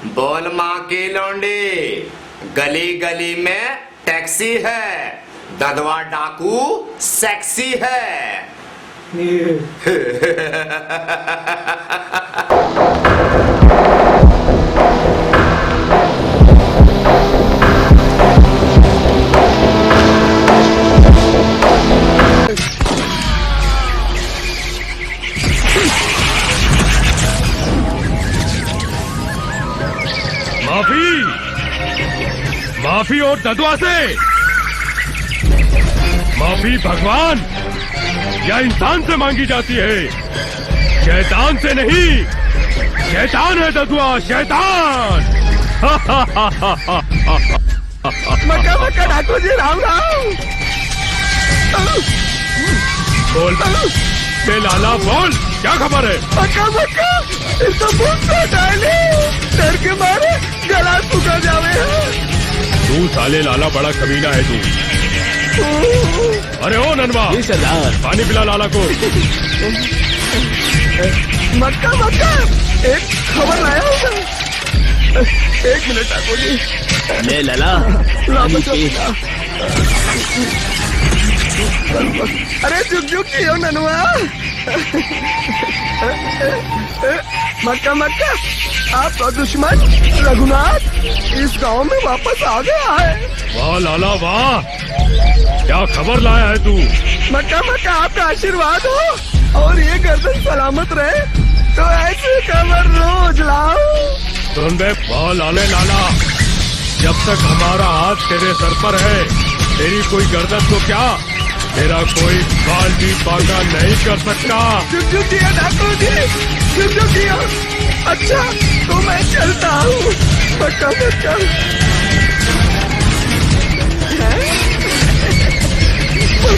बोल माँ की लौंडी, गली गली में टैक्सी है, ददवा डाकू सेक्सी है। माफी और ददुआ से। माफी भगवान या इंसान से मांगी जाती है, शैतान से नहीं। शैतान है ददुआ, शैतान। मक्का मक्का डाकू जी, राम राम। बोल बे लाला, बोल क्या खबर है? मक्का मक्का तो डर के मारे गला सूखा जावे है। तू साले लाला बड़ा कमीना है तू। अरे ओ ननवा, सरदार पानी पिला लाला को। मक्का मक्का एक खबर लाया होगा। एक मिनट डाकू जी। ले लाला। अरे झुक झुक कियो ननवा। मक्का मक्का आपका दुश्मन रघुनाथ इस गांव में वापस आ गया है। वाह लाला वाह, क्या खबर लाया है तू? मक्का मक्का आपका आशीर्वाद हो और ये गर्दन सलामत रहे तो ऐसी खबर रोज लाओ। सुन बे वाह लाले लाला, जब तक हमारा हाथ तेरे सर पर है, तेरी कोई गर्दन तो क्या, तेरा कोई बाल भी बांका नहीं कर सकता। चुप किया डाकू जी, चुप किया। अच्छा तो मैं चलता हूँ। मक्का मक्का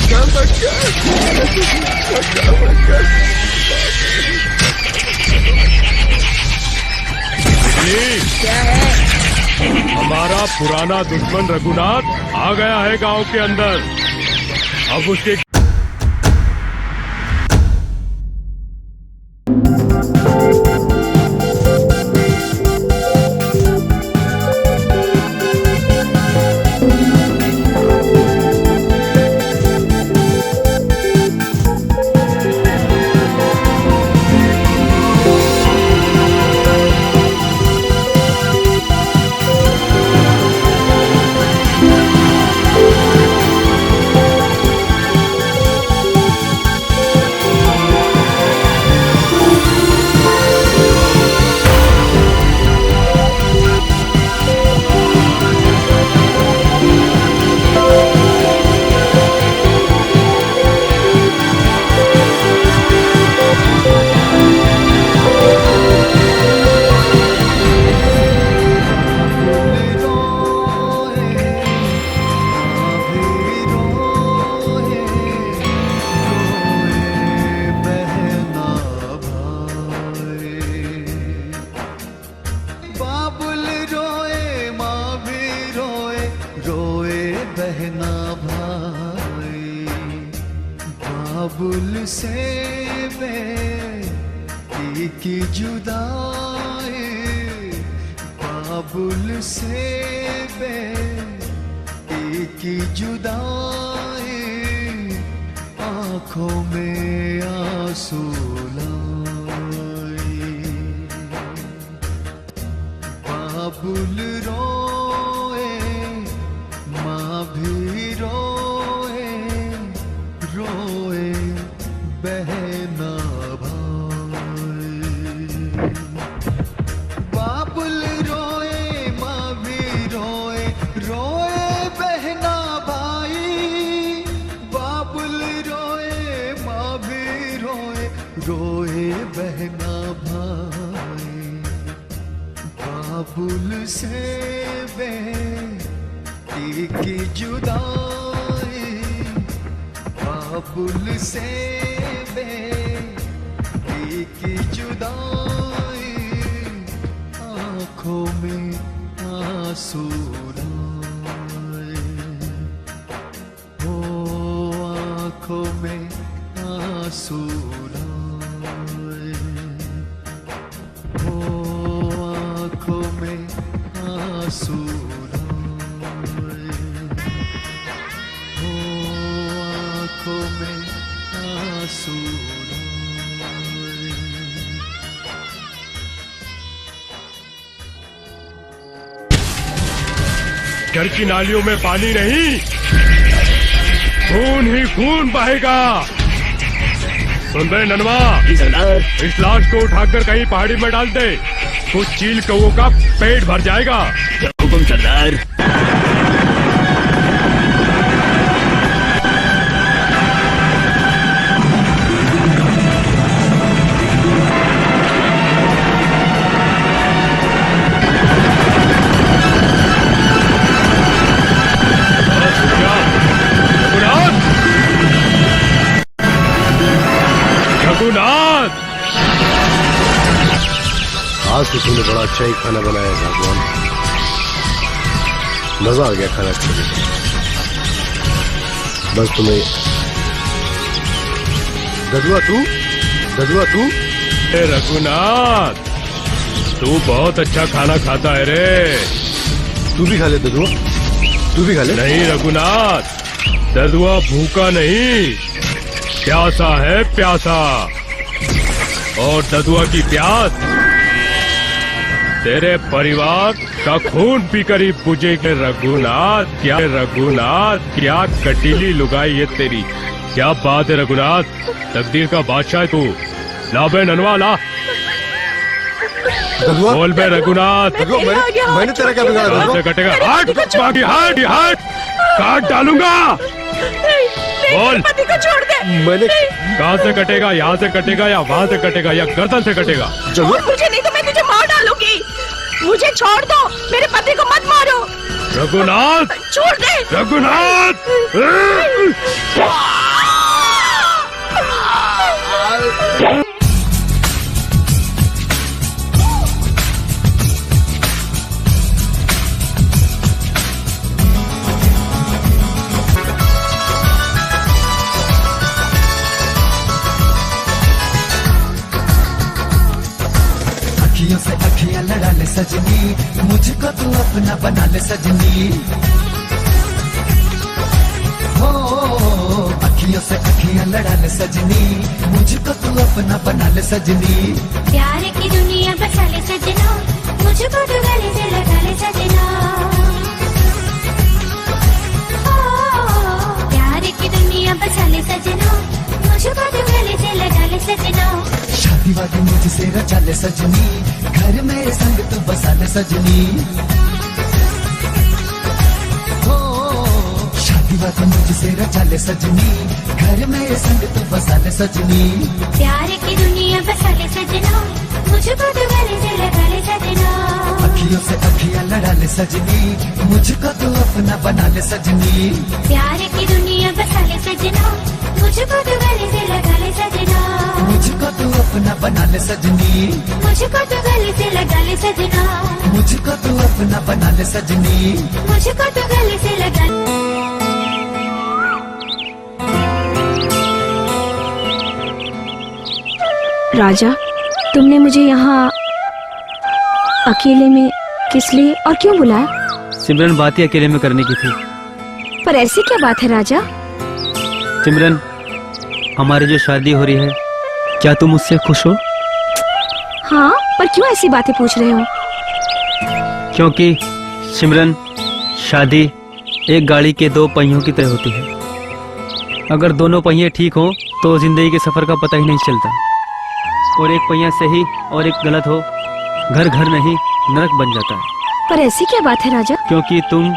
मक्का मक्का मक्का क्या है? हमारा पुराना दुश्मन रघुनाथ आ गया है गांव के अंदर। अब उसके बाबुल से बेटी की जुदाई, बाबुल से बेटी की जुदाई, आंखों में आंसू लाई। बाबुल रोए माँ भी रोए, रोए बहना भाई। बाबुल रोए माँ भी रोए, रोए बहना भाई। बाबुल रोए माँ भी रोए, रोए बहना भाई। बाबुल से बेटी की जुदाई, बाबुल से बेटी की जुदाई, आंखों में आंसू लाए। ओ आंखों में आंसू लाए, ओ आंखों में आंसू रोए, ओ आंखों में आंसू रोए। घर की नालियों में पानी नहीं, खून ही खून बहेगा। सुन रहे ननवा? इस लाश को उठाकर कहीं पहाड़ी में डाल दे, कुछ चील कौओं का पेट भर जाएगा। हुकुम सरदार। रघुनाथ, आज तो तूने बड़ा अच्छा ही खाना बनाया भगवान, मजा आ गया खाना खाने में। बस तुम्हें ददुआ तू ए रघुनाथ, तू बहुत अच्छा खाना खाता है रे। तू भी खा ले ददुआ, तू भी खा ले। नहीं रघुनाथ, ददुआ भूखा नहीं, प्यासा है प्यासा। और ददुआ की प्यास तेरे परिवार का खून पीकर ही बुझेगी। रघुनाथ क्या कटीली लुगाई है तेरी। क्या बात है रघुनाथ, तकदीर का बादशाह है तू। ला बे ननवा ला, ददुआ बोल बे रघुनाथ। मैंने तेरा क्या बिगाड़ा कहाँ से ददुआ? कटेगा? हट बाकी हट, काट डालूंगा। बोल, पति को छोड़ दे। मैंने कहाँ से कटेगा? यहाँ से कटेगा या वहाँ से कटेगा या गर्दन से कटेगा? ददुआ मुझे नहीं तो मैं तुझे मार डालूंगी। मुझे छोड़ दो, मेरे पति को मत मारो। रघुनाथ, छोड़ दे। रघुनाथ। अखियों से अखियां लड़ा ले सजनी, मुझको तू अपना बना ले सजनी। हो अखियों से अखियां लड़ा ले सजनी, मुझको तू अपना बना ले सजनी। प्यार की दुनिया बसा ले सजना, मुझको तो गले से लगा ले सजना। ओ, प्यार की दुनिया बसा ले सजना, मुझको तो गले से लगा ले सजना। शादी वादी मुझसे रचा ले सजनी, घर मेरे संग तू बसा ले सजनी। हो शादी वादी मुझसे रचा ले सजनी, घर मेरे संग तू बसा ले सजनी। प्यार की दुनिया बसा ले सजना, मुझको तो गले से लगा ले सजना। अखियों से अखियां लड़ा ले सजनी, मुझको तू अपना बना ले सजनी। प्यार की दुनिया बसा ले सजना, मुझको तो गले से लगा ले सजना। मुझको तू अपना बना ले सजनी, मुझको तो गले से लगा ले सजना। मुझको तू अपना बना ले सजनी। मुझको तो गले से लगा। राजा, तुमने मुझे यहाँ अकेले में किस लिए और क्यों बुलाया? सिमरन, बात ही अकेले में करने की थी। पर ऐसी क्या बात है राजा? सिमरन, हमारी जो शादी हो रही है, क्या तुम उससे खुश हो? हाँ, पर क्यों ऐसी बातें पूछ रहे हो? क्योंकि सिमरन, शादी एक गाड़ी के दो पहियों की तरह होती है। अगर दोनों पहिए ठीक हो तो जिंदगी के सफर का पता ही नहीं चलता। और एक पहिया सही और एक गलत हो, घर घर नहीं नरक बन जाता है। पर ऐसी क्या बात है राजा? क्योंकि तुम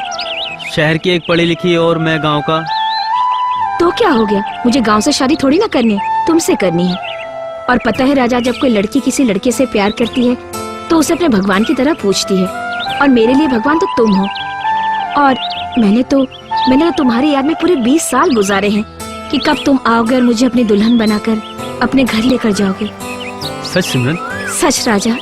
शहर की एक पढ़ी लिखी और मैं गांव का। तो क्या हो गया? मुझे गांव से शादी थोड़ी ना करनी है, तुमसे करनी है। और पता है राजा, जब कोई लड़की किसी लड़के से प्यार करती है तो उसे अपने भगवान की तरह पूछती है। और मेरे लिए भगवान तो तुम हो। और मैंने तो तुम्हारी याद में पूरे 20 साल गुजारे हैं कि कब तुम आओगे और मुझे अपनी दुल्हन बनाकर अपने घर लेकर जाओगे। सच सिमरन? सच राजा।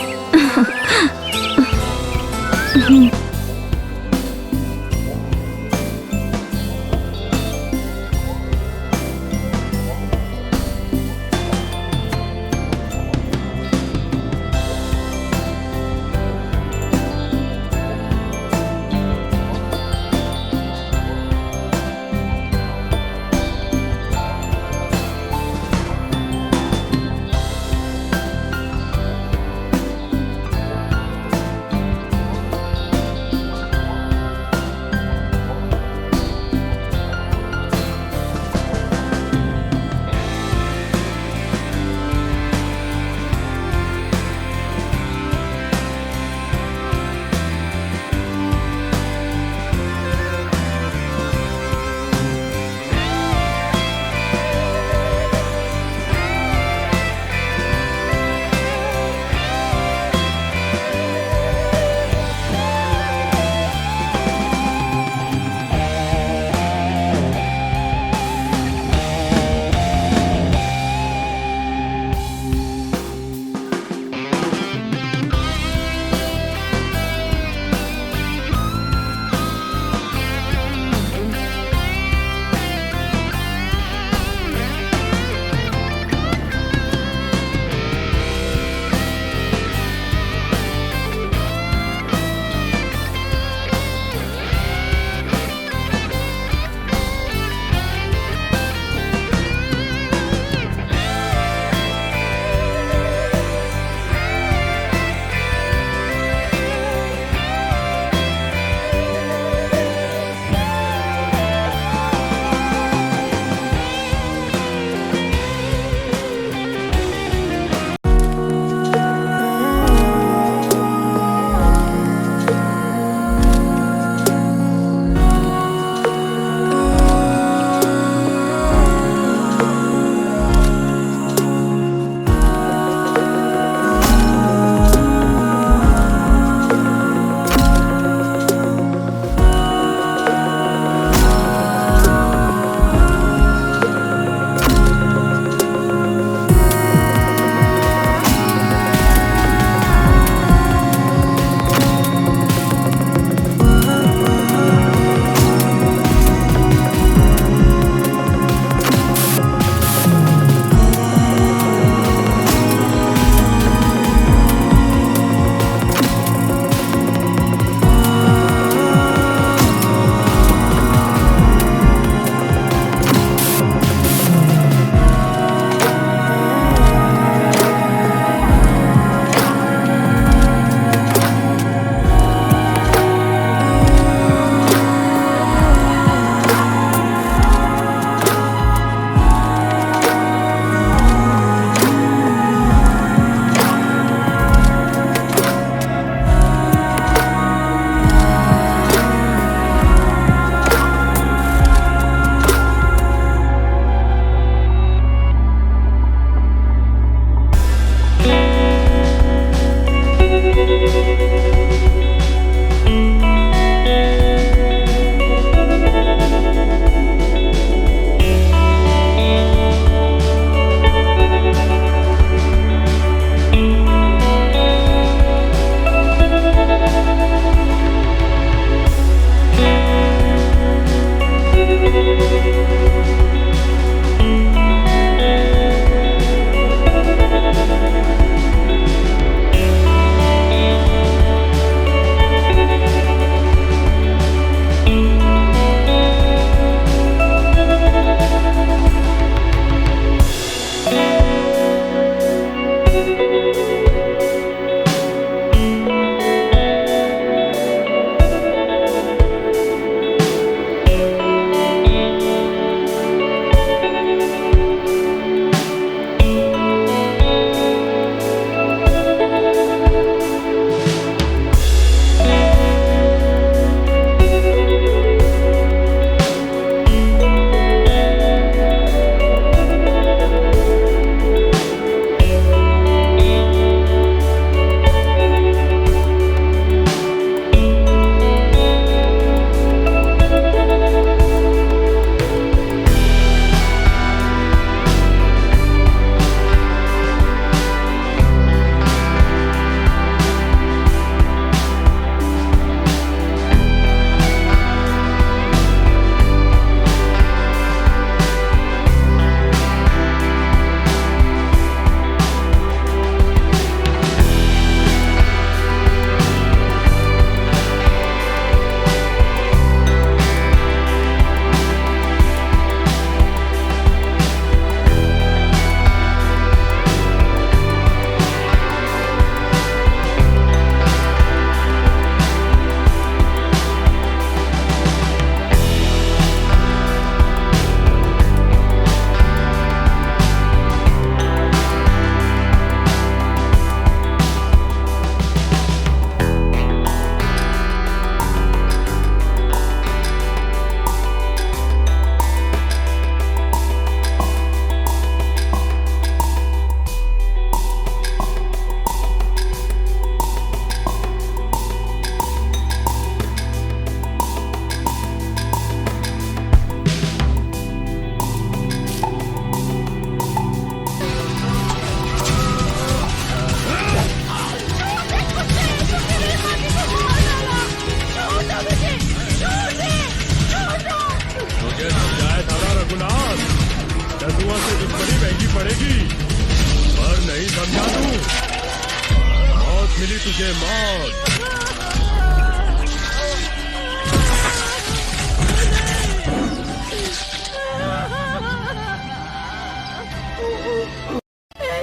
तुझे मौत।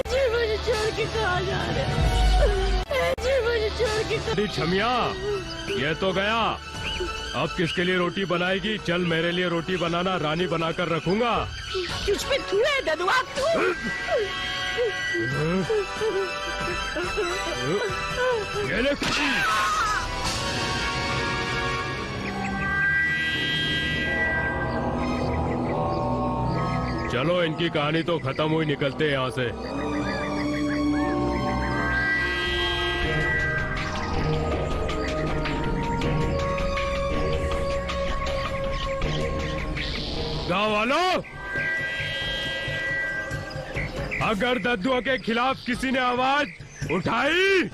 जी मुझे छोड़ के कहाँ जा रहे हो? जी मुझे छोड़ के अरे छमिया, ये तो गया। अब किसके लिए रोटी बनाएगी? चल मेरे लिए रोटी बनाना, रानी बनाकर रखूंगा। तुझ पे तू है ददुआ तू। ये ले खुशी। चलो इनकी कहानी तो खत्म हुई, निकलते हैं यहाँ से। गाँव वालों, अगर दद्दुआ के खिलाफ किसी ने आवाज उठाई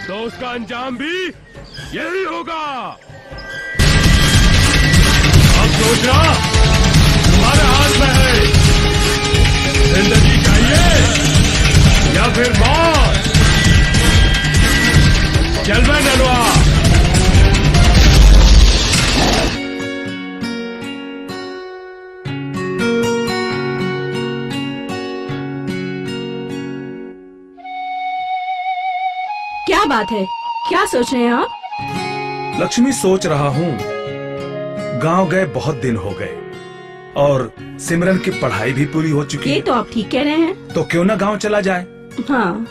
तो उसका अंजाम भी यही होगा। अब सोचना तुम्हारे हाथ में है, जिंदगी चाहिए या फिर मौत। चल बे नलवा। क्या बात है? क्या सोच रहे हैं आप? लक्ष्मी, सोच रहा हूँ गांव गए बहुत दिन हो गए और सिमरन की पढ़ाई भी पूरी हो चुकी ये है, तो आप ठीक कह रहे हैं। तो क्यों ना गांव चला जाए। हाँ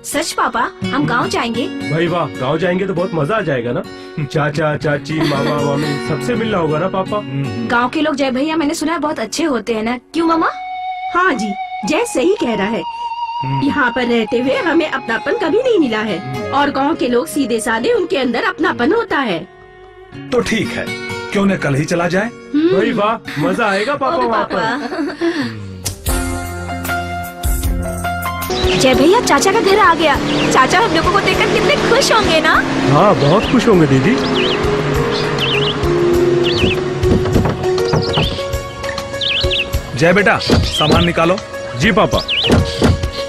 सच पापा, हम गांव जाएंगे। भाई वाह, गांव जाएंगे तो बहुत मजा आ जाएगा ना। चाचा चाची मामा मामी सबसे मिलना होगा ना पापा। गांव के लोग जय भैया मैंने सुना है बहुत अच्छे होते हैं ना, क्यों मामा? हाँ जी, जय सही कह रहा है। यहाँ पर रहते हुए हमें अपनापन कभी नहीं मिला है और गांव के लोग सीधे साधे, उनके अंदर अपनापन होता है। तो ठीक है, क्यों न कल ही चला जाए। भाई वाह, मजा आएगा पापा वहाँ पर। जय भैया चाचा का घर आ गया। चाचा हम लोगों को देखकर कितने खुश होंगे ना। हाँ बहुत खुश होंगे दीदी। जय बेटा, सामान निकालो। जी पापा।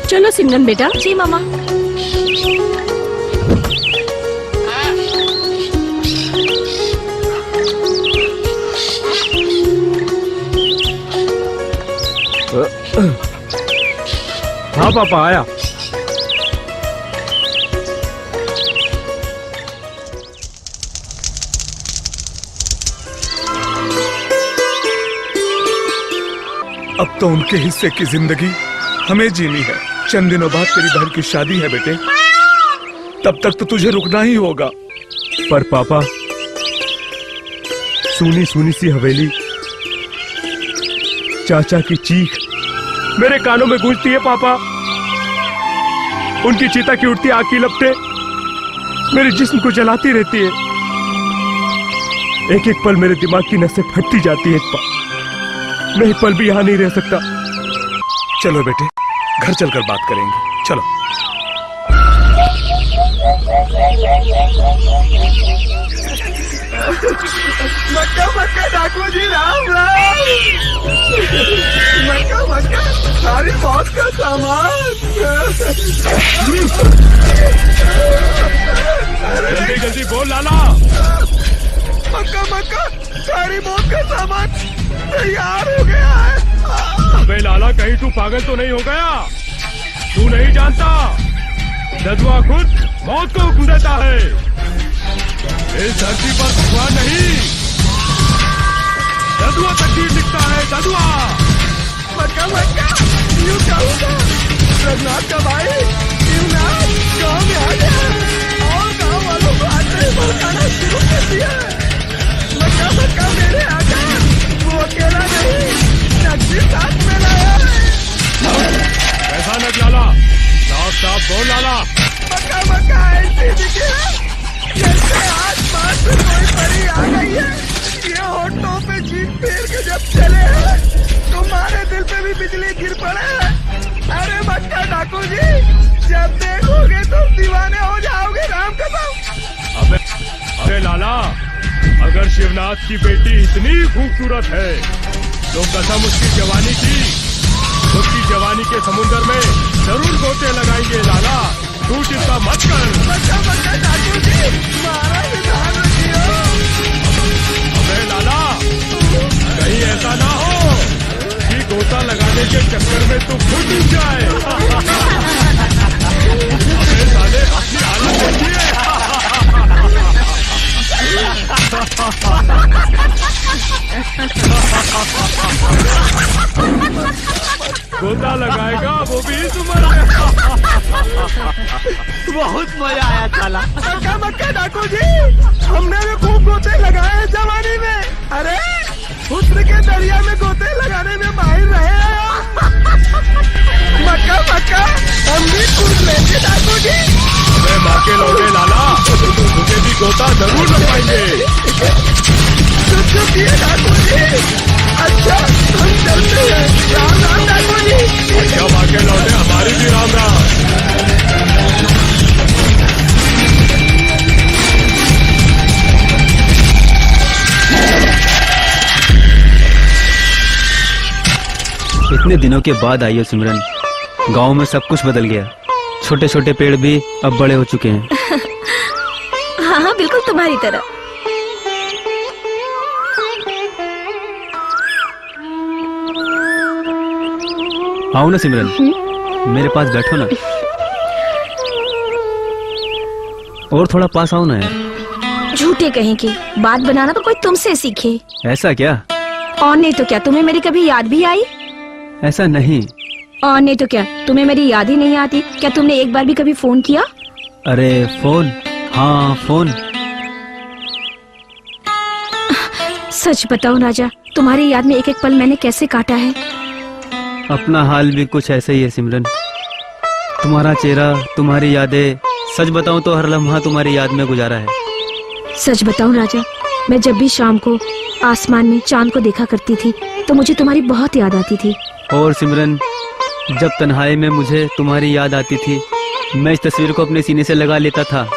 चलो सिमरन बेटा। जी मामा। हाँ पापा आया। अब तो उनके हिस्से की जिंदगी हमें जीनी है। चंद दिनों बाद तेरी बहन की शादी है बेटे, तब तक तो तुझे रुकना ही होगा। पर पापा, सूनी सूनी सी हवेली, चाचा की चीख मेरे कानों में गूंजती है पापा। उनकी चिता की उठती आग की लपटें मेरे जिस्म को जलाती रहती है। एक एक पल मेरे दिमाग की नसें फटती जाती है। मैं एक पल भी यहां नहीं रह सकता। चलो बेटे, घर चलकर बात करेंगे। चलो। मक्का मक्का डाकू जी, राम राम। मक्का मक्का सारी मौत का सामान। जल्दी जल्दी बोल लाला। मक्का मक्का सारी मौत का सामान तैयार हो गया है। अबे लाला, कहीं तू पागल तो नहीं हो गया? तू नहीं जानता, ददुआ खुद मौत को हुक्म देता है। इस धरती पर भगवान नहीं, ददुआ तकदीर लिखता है। ददुआ मक्का मक्का यूं क्या होगा? रघुनाथ का भाई शिवनाथ गाँव में आ गया और गाँव वालों को आते ही भड़काना शुरू कर दिया। मक्का मक्का मेरे आका, वो अकेला नहीं, नक्शी साथ में लाया है। ऐसा न लाला, साफ साफ बोल लाला। मक्का मक्का ऐसी दिखे जैसे आसमान से कोई परी आ गई है। ये होठों पे जीभ फेर के जब चले हैं, तुम्हारे दिल पे भी बिजली गिर पड़े। अरे मक्का डाकू जी, जब देखोगे तुम दीवाने हो जाओगे, राम कसम। अबे लाला, अगर शिवनाथ की बेटी इतनी खूबसूरत है तो कसम उसकी जवानी की, उसकी जवानी के समुंदर में जरूर गोते लगाएंगे लाला। तू चिंता मत कर। बच्चा बच्चा डाकू जी, महाराज ध्यान रखियो। अबे लाला, कहीं ऐसा ना हो कि गोता लगाने के चक्कर में तू खुद डूब जाए। अबे साले, अपनी हालत देखिए। गोता लगाएगा वो भी इस उम्र में। बहुत मजा आया साला। मक्का मक्का डाकू जी, हमने भी खूब गोते लगाए हैं जवानी में। अरे हुस्न के दरिया में गोते लगाने में माहिर रहे हैं। मक्का मक्का, हम भी कूद लेंगे डाकू जी। अबे माँ के लौटे लाला, तुझे भी गोता जरूर लगवाएंगे। चुप डाकू जी। अच्छा हम चलते हैं। राम राम डाकू जी। अच्छा माँ के लौटे, हमारी भी राम राम। इतने दिनों के बाद आई हो सिमरन। गांव में सब कुछ बदल गया। छोटे छोटे पेड़ भी अब बड़े हो चुके हैं। हाँ हाँ, बिल्कुल तुम्हारी तरह। आओ ना सिमरन, मेरे पास बैठो ना। और थोड़ा पास आओ ना यार। झूठे कहीं की बात बनाना तो कोई तुमसे सीखे। ऐसा क्या? और नहीं तो क्या, तुम्हें मेरी कभी याद भी आई? ऐसा नहीं। और नहीं तो क्या, तुम्हें मेरी याद ही नहीं आती? क्या तुमने एक बार भी कभी फोन किया? अरे फोन, हाँ फोन। सच बताओ राजा, तुम्हारी याद में एक एक पल मैंने कैसे काटा है। अपना हाल भी कुछ ऐसे ही है सिमरन। तुम्हारा चेहरा, तुम्हारी यादें, सच बताऊं तो हर लम्हा तुम्हारी याद में गुजारा है। सच बताऊं राजा, मैं जब भी शाम को आसमान में चांद को देखा करती थी तो मुझे तुम्हारी बहुत याद आती थी। और सिमरन, जब तन्हाई में मुझे तुम्हारी याद आती थी, मैं इस तस्वीर को अपने सीने से लगा लेता था।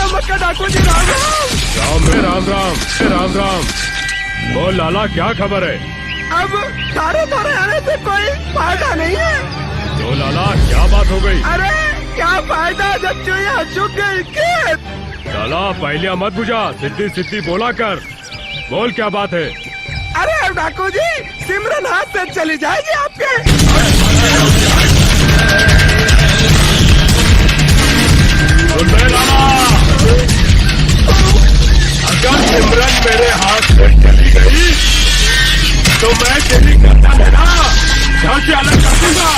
मक्का डाकू जी, राम राम। राम राम राम राम। बोल लाला, क्या खबर है? अब तारे तारे आने से कोई फायदा नहीं है। तो लाला, क्या बात हो गई? अरे क्या फायदा जब चुया चुग गई खेत। लाला पहले मत बुझा, सिद्धि सिद्धि बोला कर। बोल क्या बात है? अरे डाकू जी, सिमरन हाथ से चली जाएगी आपके। सुन रहे लाला, अगर सिमरन मेरे हाथ से चली गई तो मैं तेरी गर्दन है ना घर से अलग कर दूंगा।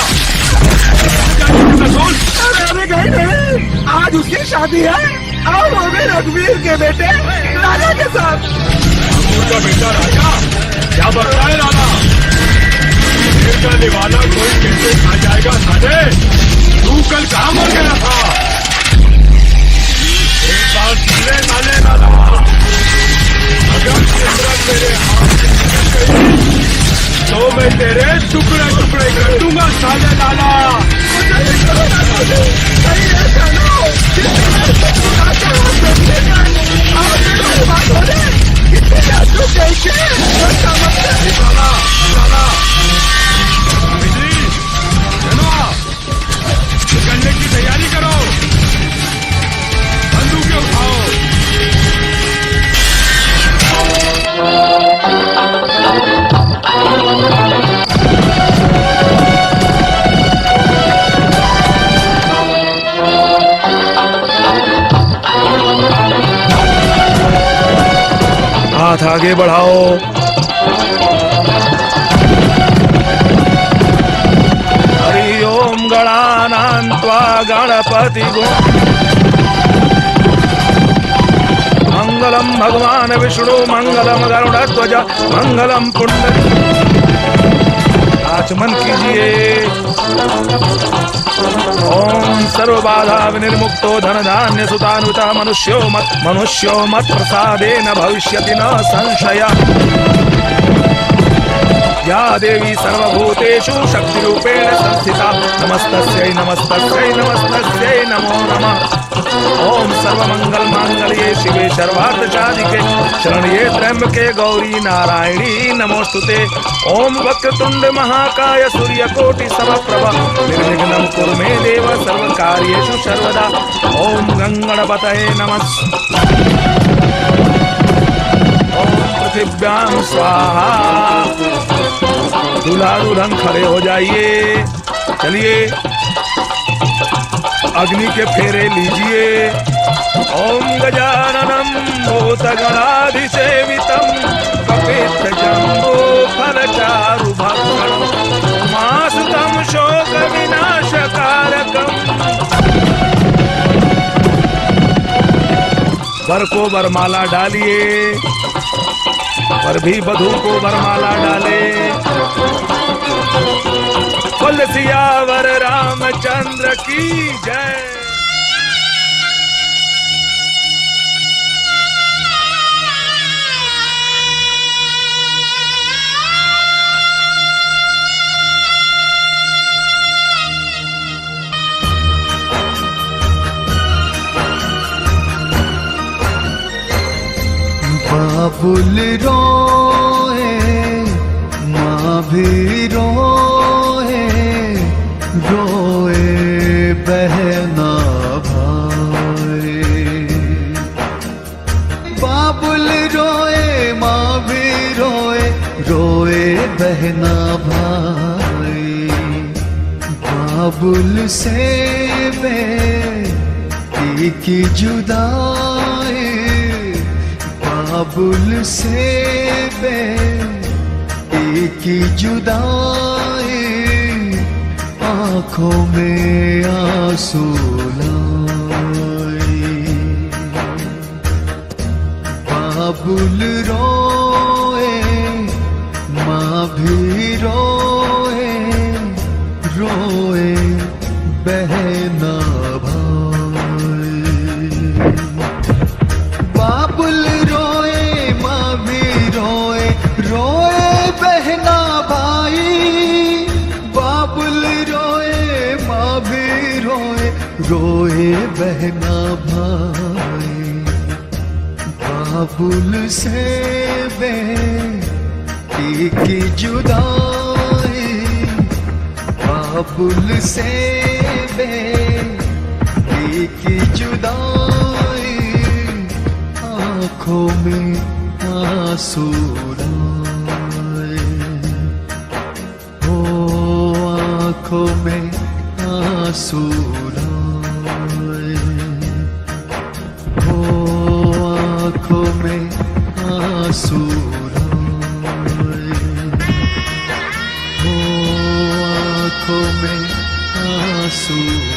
अरे गई नहीं, आज उसकी शादी है और वो भी रघुवीर के बेटे राजा के साथ। रघुवीर का बेटा राजा? क्या बनता है लाला? शेर का निवाला कोई कैसे खा जाएगा साले? तू कल कहाँ मर गया था? एक बात सुने साले लाला, अगर सिमरन मेरे हाथ से निकल गई तो मैं तेरे टुकड़े टुकड़े कर दूंगा साले लाला। निकलने की तैयारी करो, बंदूकें उठाओ। हाथ आगे बढ़ाओ। हरि ओम गणानान्त्वा गणपति मंगलम भगवान विष्णु मंगलम गरुड़ध्वज मंगलम पुंडरीक। आचमन कीजिए। ओम सर्व बाधा विनिर्मुक्तो धन धान्य सुतान्विता मनुष्यो मत प्रसादेन भविष्यति न संशय। या देवी सर्वभूतेषु शक्तिरूपेण संस्थिता नमस्तस्यै नमस्तस्यै नमस्तस्यै नमो नमः। ओम सर्वमंगल मांगल्ये शिवे सर्वार्थ साधिके शरण्ये त्र्यंबके गौरी नारायणी नमोस्तुते। ओम वक्रतुंड महाकाय सूर्यकोटि समप्रभ निर्विघ्नं कुरु मे देव सर्वकार्येषु सर्वदा। ओम गंगणपतये नमः। ओम पृथिव्यां स्वाहा। दूल्हा दुल्हन खड़े हो जाइए। चलिए अग्नि के फेरे लीजिए। ओम गजाननम भूतगणाधिसेवितम कपित्थजम्बो फलचारुभक्षणं उमासुतं शोक विनाशकारकम्। वर को वरमाला डालिए, पर भी वधू को वरमाला डाले। बोल सियावर रामचंद्र की जय। बाबुल रोए माँ भी रोए, रोए बहना भाई। बाबुल रोए माँ भी रोए, रोए बहना भाई। बाबुल से बेटी की जुदाई, बाबुल से बेटी की जुदाई। आँखों में आंसू लाई। बाबुल रोए माँ भी रोए, रोए बहना भाई। बाबुल रोए माँ भी रोए, रोए बहना भाई। बाबुल रोए माँ भी रोए, रोए बहना भाई। बाबुल से बेटी की जुदाई, बाबुल से बेटी की जुदाई। आँखों में आंसू लाए, ओ आँखों में आंसू लाए, ओ आँखों में आंसू लाए, ओ आँखों में आंसू लाए।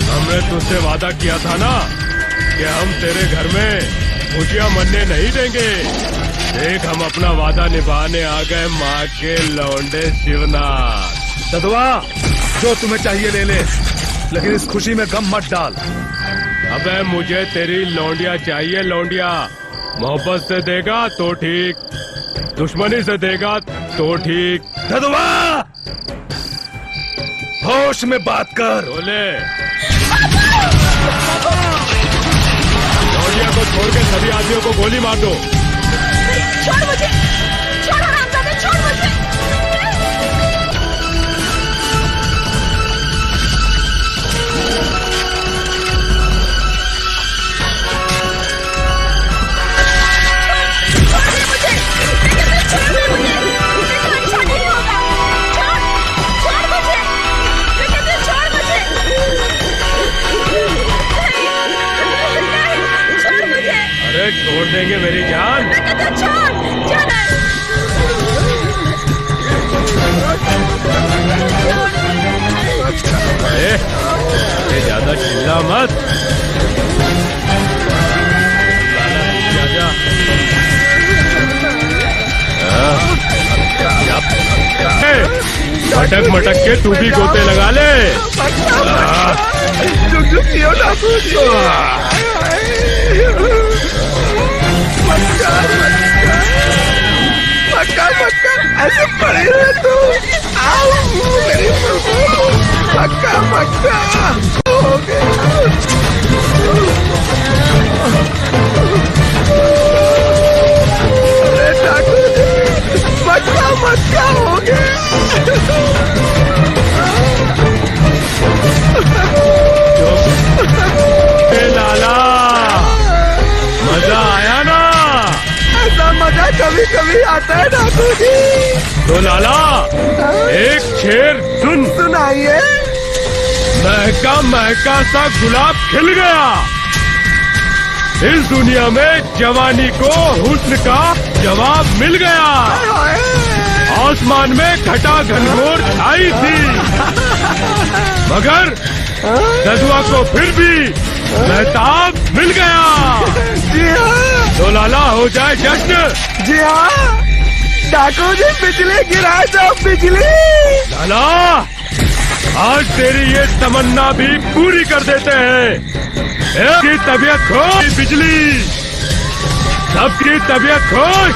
हमने तुझसे वादा किया था ना कि हम तेरे घर में खुशियां मनने नहीं देंगे। देख हम अपना वादा निभाने आ गए माँ के लौंडे शिवनाथ। ददवा जो तुम्हें चाहिए ले ले, लेकिन इस खुशी में गम मत डाल। अबे मुझे तेरी लौंडिया चाहिए। लौंडिया मोहब्बत से देगा तो ठीक, दुश्मनी से देगा तो ठीक। ददवा होश में बात कर। बोले लौंडिया को छोड़ के सभी आदमियों को गोली मार दो। छोड़ मुझे, छोड़ हरामजादे, छोड़ मुझे। अरे छोड़ देंगे मेरी जान। ये ज्यादा चिल्ला मत। जा, जा। मटक मटक के तू भी गोते लगा ले। झुक झुक क्यों डाकू जी? मक्का मक्का ऐसे पड़े रहे तू। आओ मेरी बहू, मक्का मक्का हो गया। अरे डाकू जी, मक्का मक्का हो गया। लाला मजा आया ना? ऐसा मजा कभी कभी आता है डाकू जी। तो लाला एक शेर सुन। सुनाइए। महका महका सा गुलाब खिल गया। इस दुनिया में जवानी को हुस्न का जवाब मिल गया। आसमान में घटा घनघोर छाई थी, मगर ददुआ को फिर भी महताब मिल गया। जी हाँ। तो लाला हो जाए जश्न। जी हाँ, डाकू जी बिजली गिराए तो बिजली। लाला आज तेरी ये तमन्ना भी पूरी कर देते हैं। सबकी तबीयत खुश, बिजली सबकी तबीयत खुश।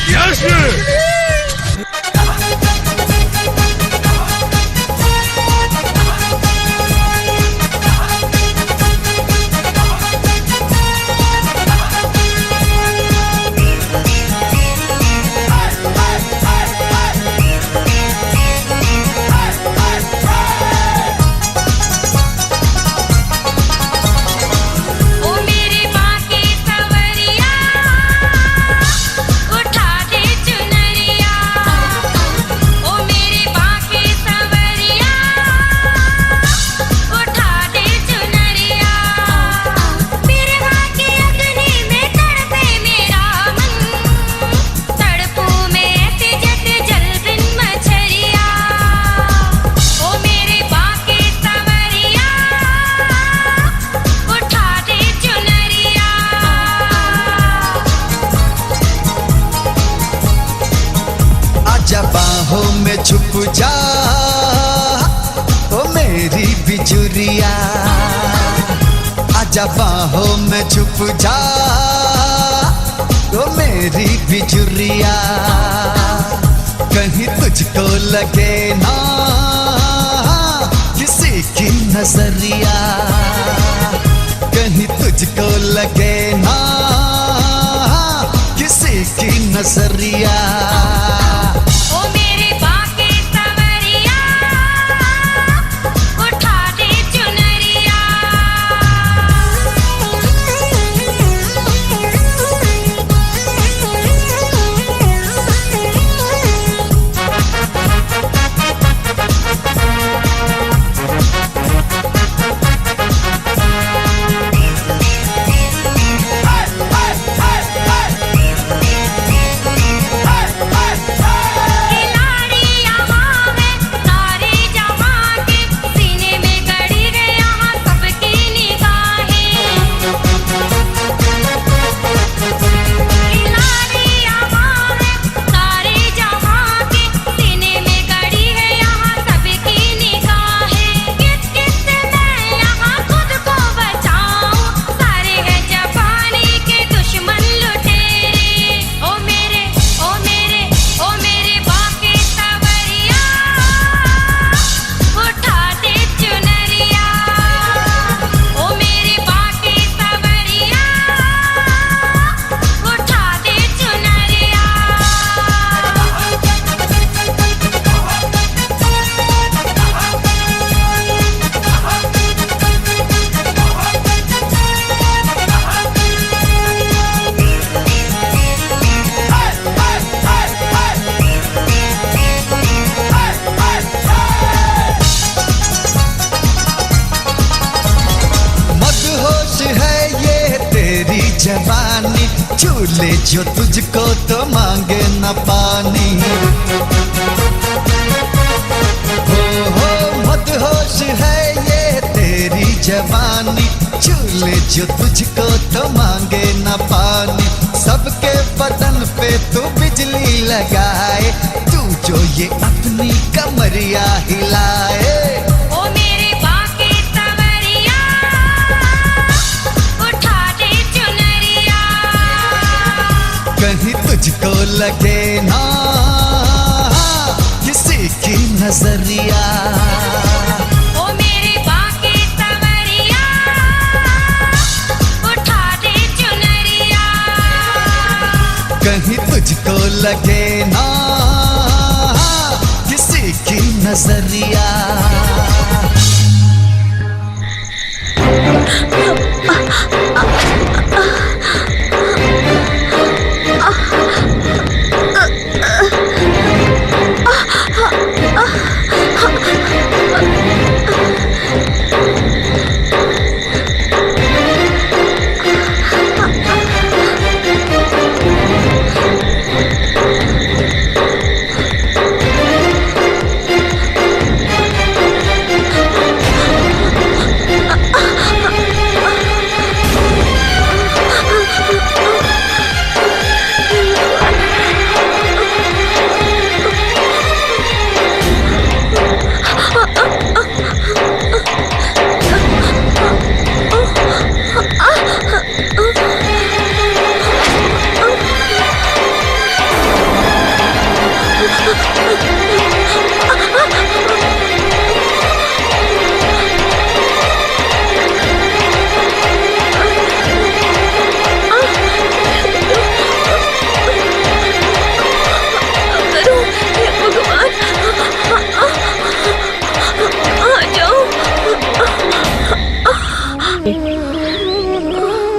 जश्न। छुप जा ओ मेरी बिजुरिया, आजा बाहों में छुप जा ओ मेरी बिजुरिया। कहीं तुझको लगे ना किसी की नजरिया, कहीं तुझको लगे ना किसी की नजरिया। जवानी झूले जो तुझको तो मांगे न पानी। हो मदहोश है ये तेरी जवानी, झूले जो तुझको तो मांगे न पानी। सबके बदन पे तू बिजली लगाए, तू जो ये अपनी कमरिया हिलाए। ओ मेरे बाके तवरिया उठा दे चुनरिया। कहीं तुझको लगे ना किसी की नजरिया। ओ मेरे बाके तवरिया उठा दे चुनरिया। कहीं तुझको लगे ना किसी की नजरिया।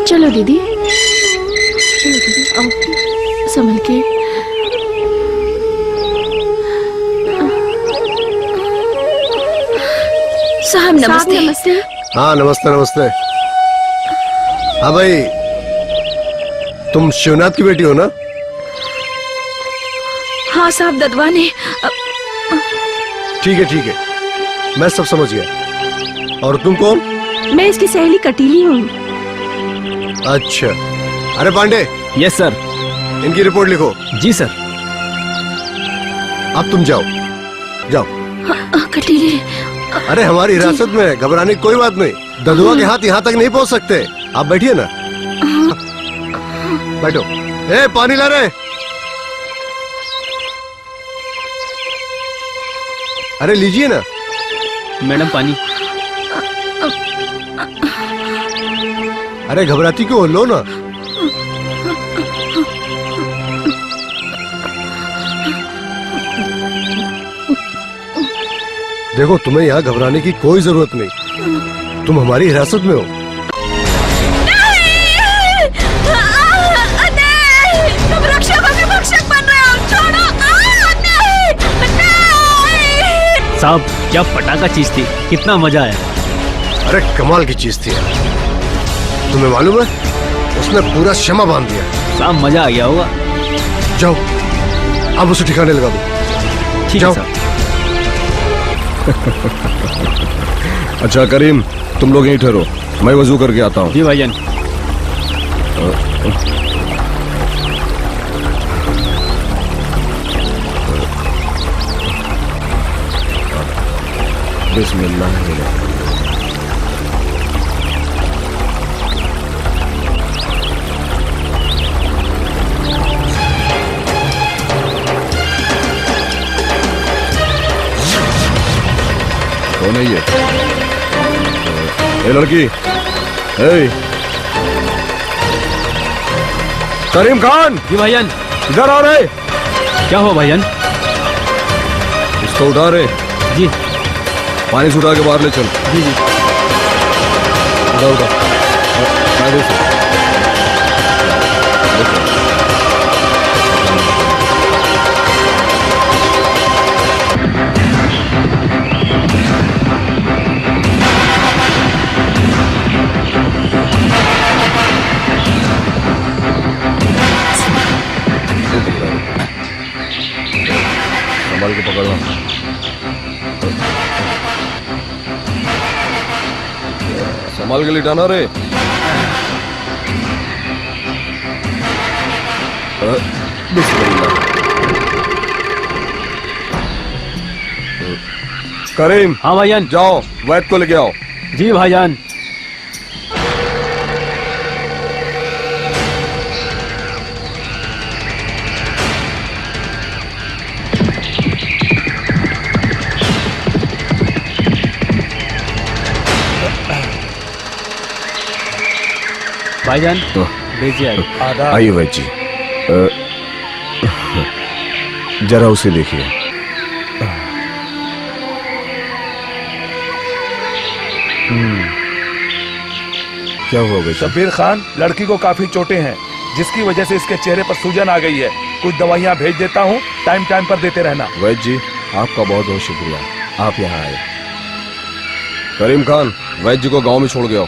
चलो दीदी, चलो दीदी, आओ संभल के। साहब नमस्ते। नमस्ते। हाँ नमस्ते नमस्ते। हाँ भाई, तुम शिवनाथ की बेटी हो ना? हाँ साहब, ददवा ने। ठीक है, मैं सब समझ गया। और तुम कौन? मैं इसकी सहेली कटीली हूँ। अच्छा, अरे पांडे। Yes sir. इनकी रिपोर्ट लिखो। जी सर। अब तुम जाओ जाओ। कटीली। अरे हमारी हिरासत में है, घबराने की कोई बात नहीं। ददुआ के हाथ यहाँ तक नहीं पहुँच सकते। आप बैठिए ना। बैठो। ए पानी ला रहे। अरे लीजिए ना। मैडम पानी। अरे घबराती क्यों हो, लो ना। देखो तुम्हें यहाँ घबराने की कोई जरूरत नहीं, तुम हमारी हिरासत में हो। तुम रक्षक बन रहे हो, छोड़ो। साहब क्या पटाखा चीज थी, कितना मजा आया। अरे कमाल की चीज थी यार। तुम्हें मालूम है, उसने पूरा क्षमा बांध दिया। साहब मजा आ गया होगा। जाओ अब उसे ठिकाने लगा दो। ठीक है साहब। अच्छा करीम, तुम लोग यहीं ठहरो, मैं वजू करके आता हूँ। जी भाईजान। बिस्मिल्लाह। कौन है ये? ए लड़की, ए करीम खान। जी भाईजान। इधर आ रहे। क्या हुआ भाईजान? इसको उठा रहे। जी। पानी से उठा के बाहर ले चल। जी जी। उठा संभाल के पकड़ना। संभाल के लिटाना रे। बिस्मिल्लाह। करीम। हाँ भाईजान। जाओ वैद को लेके आओ। जी भाईजान। भाईजान भेजिए आगे। आइए वैद जी, जरा उसे देखिए। क्या हुआ वैद? शब्बीर खान, लड़की को काफी चोटें हैं, जिसकी वजह से इसके चेहरे पर सूजन आ गई है। कुछ दवाइयाँ भेज देता हूँ, टाइम टाइम पर देते रहना। वैद जी आपका बहुत बहुत शुक्रिया, आप यहाँ आए। करीम खान, वैद जी को गांव में छोड़ गया।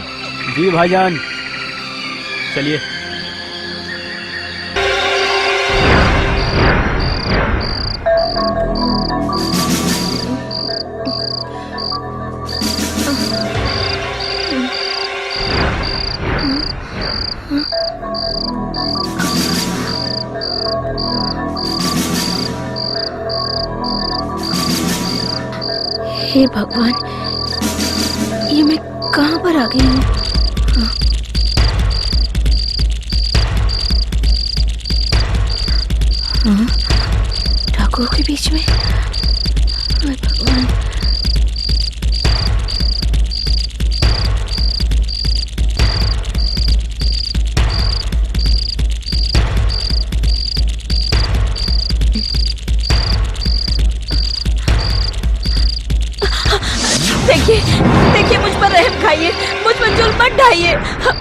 जी भाईजान। चलिए। हे भगवान, ये मैं कहाँ पर आ गई हूँ? डाकुओं के बीच में? हे भगवान। देखिए, देखिए, मुझ पर रहम खाइए, मुझ पर जुल्म मत ढाइए,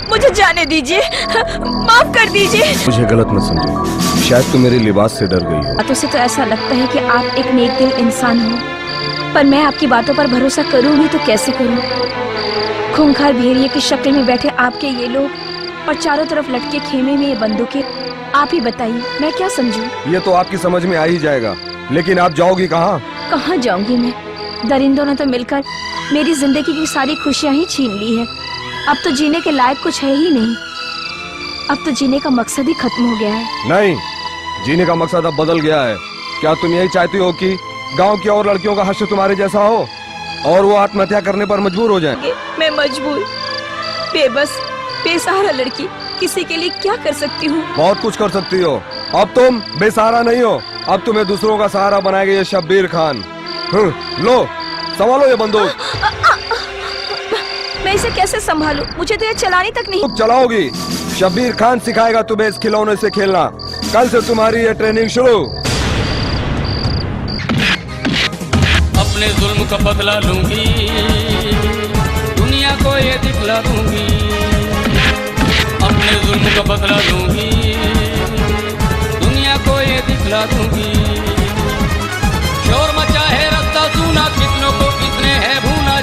मुझे जाने दीजिए, माफ कर दीजिए। मुझे गलत मत समझो, शायद तुम मेरे लिबास से डर गई हो। बातों से तो ऐसा लगता है कि आप एक नेक दिल इंसान हो, पर मैं आपकी बातों पर भरोसा करूँ भी तो कैसे करूँ? खूंखार भेड़िए की शक्ल में बैठे आपके ये लोग और चारों तरफ लटके खेमे में ये बंदूकें, आप ही बताइए मैं क्या समझूं? ये तो आपकी समझ में आ ही जाएगा, लेकिन आप जाओगी कहाँ? कहाँ जाऊंगी मैं? दरिंदों ने तो मिलकर मेरी जिंदगी की सारी खुशियाँ ही छीन ली है। अब तो जीने के लायक कुछ है ही नहीं। अब तो जीने का मकसद ही खत्म हो गया है। नहीं, जीने का मकसद अब बदल गया है। क्या तुम यही चाहती हो कि गांव की और लड़कियों का हश्र तुम्हारे जैसा हो और वो आत्महत्या करने पर मजबूर हो जाएं? मैं मजबूर, बेबस, बेसहारा लड़की किसी के लिए क्या कर सकती हूँ? बहुत कुछ कर सकती हो। अब तुम बेसहारा नहीं हो, अब तुम्हें दूसरों का सहारा बनाएगा ये शब्बीर खान। लो, संभालो ये बंदूक। मैं इसे कैसे संभालूं? मुझे तो ये चलानी तक नहीं। तुम चलाओगी, शब्बीर खान सिखाएगा तुम्हें इस खिलौने से खेलना। कल से तुम्हारी ये ट्रेनिंग शुरू। अपने जुल्म का बदला लूंगी, दुनिया को ये दिखला दूंगी। अपने जुल्म का बदला लूंगी, दुनिया को ये दिखला दूंगी। शोर मचा है रास्ता सुना, कितनों को किसने है भूना।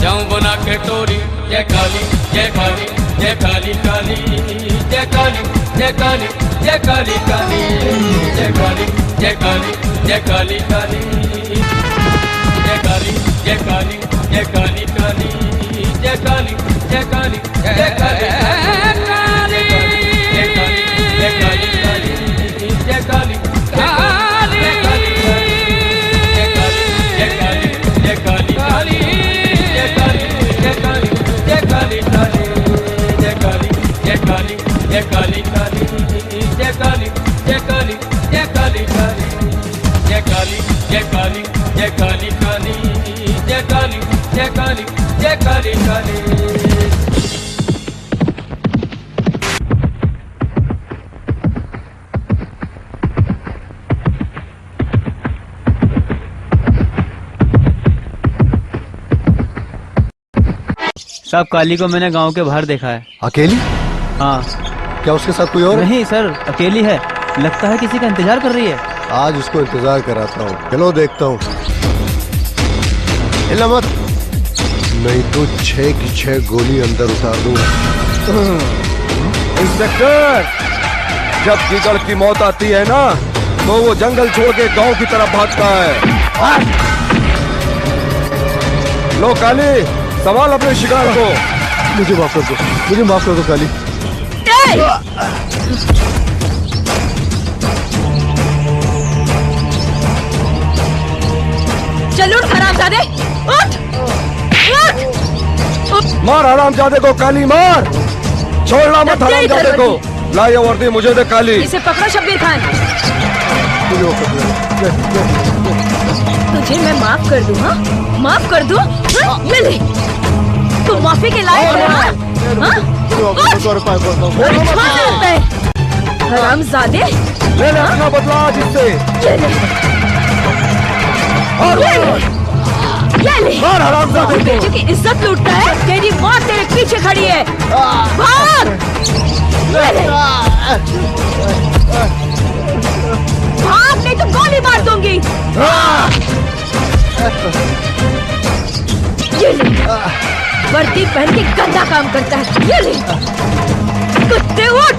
जाऊं बना के टोरी, जय काली जय काली जय काली काली, जय काली जय काली जय काली काली, जय काली जय काली जय काली काली, जय काली जय काली जय काली काली, जय काली जय काली जय काली काली, जय काली काली जय काली जय काली काली, जय काली जय काली जय काली काली, जय काली जय काली जय काली काली जय काली जय काली जय काली काली। साहब काली को मैंने गांव के बाहर देखा है। अकेली? हाँ। क्या उसके साथ कोई और? नहीं सर, अकेली है। लगता है किसी का इंतजार कर रही है। आज उसको इंतजार कराता हूँ। चलो देखता हूँ। हिला मत, नहीं तो 6 की 6 गोली अंदर उतार दूंगा। इंस्पेक्टर, जब गिगड़ की मौत आती है ना, तो वो जंगल छोड़ के गांव की तरफ भागता है। लो काली, संभाल अपने शिकार को। मुझे माफ कर दो, मुझे माफ कर दो काली। चल उठ हरामजादे, उठ उठ। मार हरामजादे को काली, मार। छोड़ना मत हरामजादे को। ला ये वर्दी मुझे दे काली। इसे पकड़ो शब्बीर खान। तुझे मैं माफ कर दूँ? हाँ, माफ कर दूँ? ये ले, तू माफी के लायक है। हरामजादे, ले ले अपना बदला जिससे। ये ले, मार हरामजादे को। बेटे की इज्जत लूटता है। तेरी माँ तेरे पीछे खड़ी है। भाग, भाग नहीं तो गोली मार दूंगी। ये ले, वर्दी पहन के गंदा काम करता है। ये ले, कुत्ते उठ,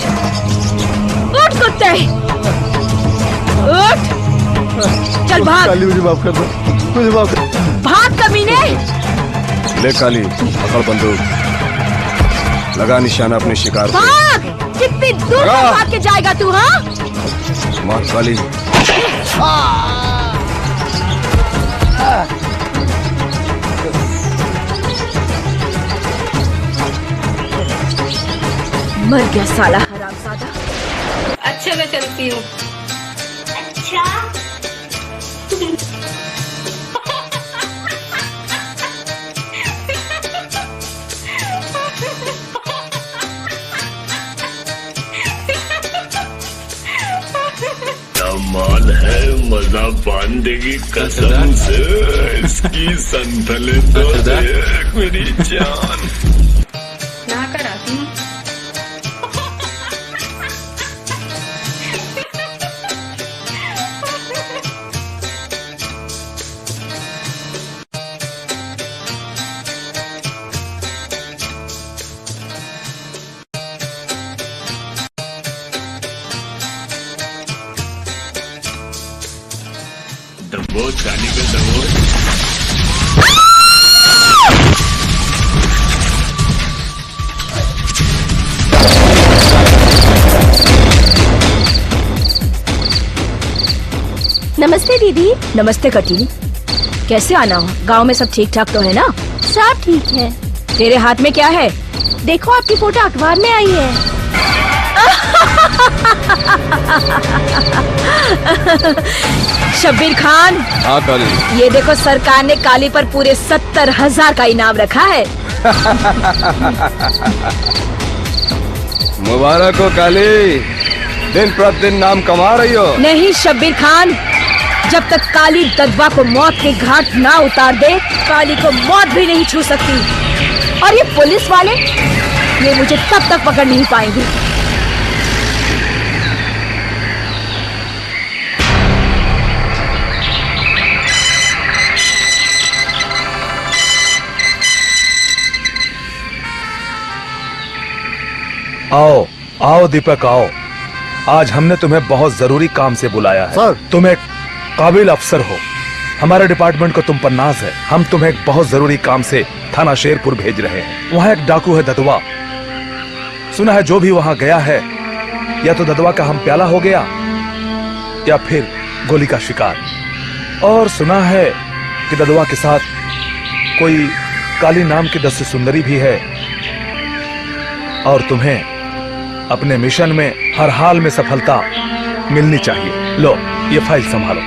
उठ कुत्ते, उठ, चल भाग। काली मुझे माफ कर दो, मुझे माफ कर। भाग कमीने। ले काली, पकड़ बंदूक, लगा निशाना अपने शिकार पे। भाग, कितनी दूर तक भाग के जाएगा तू? हाँ, मार काली। मर गया साला हरामजादा। अच्छा मैं चलती हूँ। अच्छा कमाल है, मजा बांधेगी कसम से। इसकी संतले तो देख मेरी जान। ना कराती हूँ। दबोच काली का दबोच। नमस्ते दीदी। नमस्ते कटीली, कैसे आना हो? गांव में सब ठीक ठाक तो है ना? सब ठीक है। तेरे हाथ में क्या है? देखो आपकी फोटो अखबार में आई है। शब्बीर खान। हाँ काली। ये देखो सरकार ने काली पर पूरे 70,000 का इनाम रखा है। मुबारक हो काली, दिन प्रतिदिन नाम कमा रही हो। नहीं शब्बीर खान, जब तक काली ददवा को मौत के घाट ना उतार दे, काली को मौत भी नहीं छू सकती। और ये पुलिस वाले, ये मुझे तब तक पकड़ नहीं पाएंगे। आओ आओ दीपक आओ, आज हमने तुम्हें बहुत जरूरी काम से बुलाया है। सर, तुम एक काबिल अफसर हो, हमारे डिपार्टमेंट को तुम पर नाज है। हम तुम्हें एक बहुत जरूरी काम से थाना शेरपुर भेज रहे हैं। वहाँ एक डाकू है ददवा, सुना है जो भी वहाँ गया है या तो ददवा का हम प्याला हो गया या फिर गोली का शिकार। और सुना है कि ददवा के साथ कोई काली नाम की 10 सुंदरी भी है। और तुम्हें अपने मिशन में हर हाल में सफलता मिलनी चाहिए। लो ये फाइल संभालो।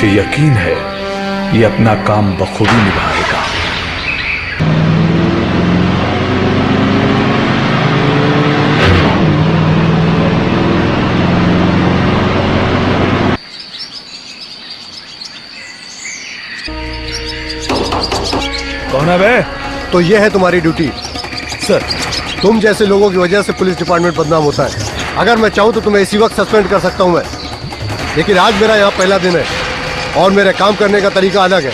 मुझे यकीन है ये अपना काम बखूबी निभाएगा। कौन है बे? तो ये है तुम्हारी ड्यूटी सर। तुम जैसे लोगों की वजह से पुलिस डिपार्टमेंट बदनाम होता है। अगर मैं चाहूं तो तुम्हें इसी वक्त सस्पेंड कर सकता हूं मैं, लेकिन आज मेरा यहाँ पहला दिन है और मेरे काम करने का तरीका अलग है।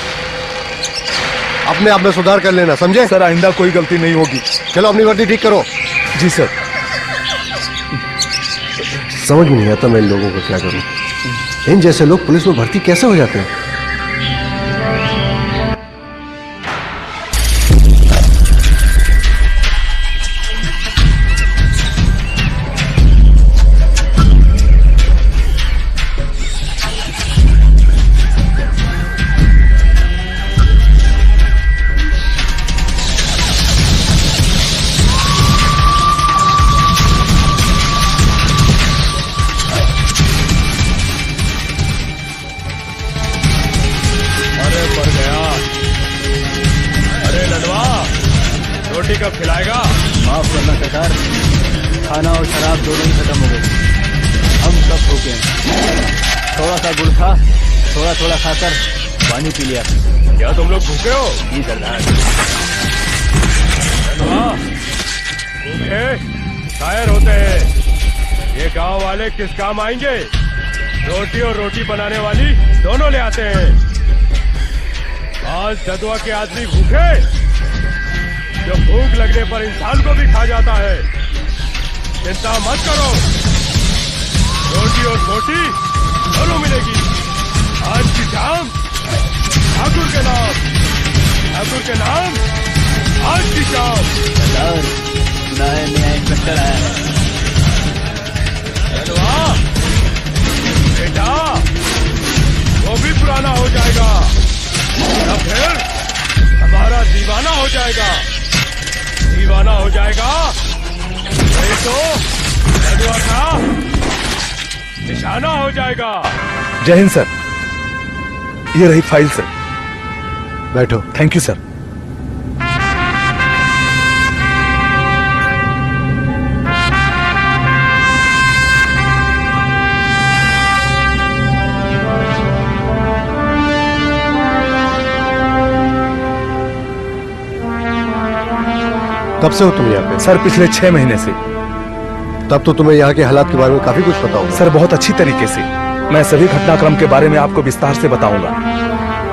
अपने आप में सुधार कर लेना, समझे? सर आइंदा कोई गलती नहीं होगी। चलो अपनी वर्दी ठीक करो। जी सर। समझ में नहीं आता मैं इन लोगों को क्या करूं। इन जैसे लोग पुलिस में भर्ती कैसे हो जाते हैं? कब खिलाएगा? माफ करना सरकार, खाना और शराब दोनों ही खत्म हो गए। हम सब भूखे हैं। थोड़ा सा गुड़ था, थोड़ा थोड़ा खाकर पानी पी लिया। क्या तुम लोग भूखे हो? जी सरदार। भूखे शायर होते हैं। ये गांव वाले किस काम आएंगे? रोटी और रोटी बनाने वाली दोनों ले आते हैं। आज ददुआ के आदमी भूखे, जो भूख लगने पर इंसान को भी खा जाता है। चिंता मत करो, रोटी और रोटी दोनों मिलेगी। आज की शाम ठाकुर के नाम, ठाकुर के नाम आज की शाम। सुना है नया इंस्पेक्टर आया है। बेटा वो भी पुराना हो जाएगा या फिर हमारा दीवाना हो जाएगा। दीवाना हो जाएगा नहीं तो ददुआ का निशाना हो जाएगा। जय हिंद सर। ये रही फाइल सर। बैठो। Thank you sir. कब से हो तुम यहाँ पे? सर पिछले 6 महीने से। तब तो तुम्हें यहाँ के हालात के बारे में काफी कुछ पता होगा। सर बहुत अच्छी तरीके से। मैं सभी घटनाक्रम के बारे में आपको विस्तार से बताऊंगा।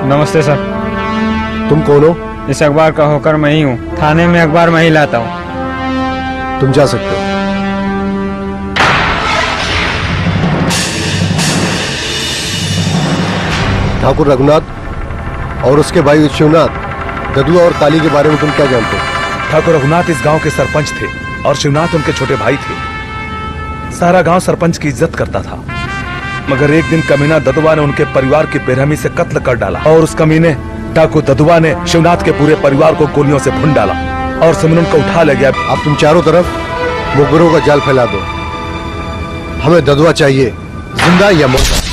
नमस्ते सर। तुम कौन हो? इस अखबार का होकर मैं ही हूँ। थाने में अखबार मैं ही लाता हूँ। तुम जा सकते हो। ठाकुर रघुनाथ और उसके भाई शिवनाथ, ददुआ और काली के बारे में तुम क्या जानते हो? ठाकुर रघुनाथ इस गांव के सरपंच थे और शिवनाथ उनके छोटे भाई थे। सारा गांव सरपंच की इज्जत करता था, मगर एक दिन कमीना ददुआ ने उनके परिवार की बेरहमी से कत्ल कर डाला और उस कमीने ठाकुर ददुआ ने शिवनाथ के पूरे परिवार को गोलियों से भून डाला और सिमरन को उठा ले गया। अब तुम चारों तरफ मुखबिरों का जाल फैला दो। हमें ददुआ चाहिए, जिंदा या मुर्दा।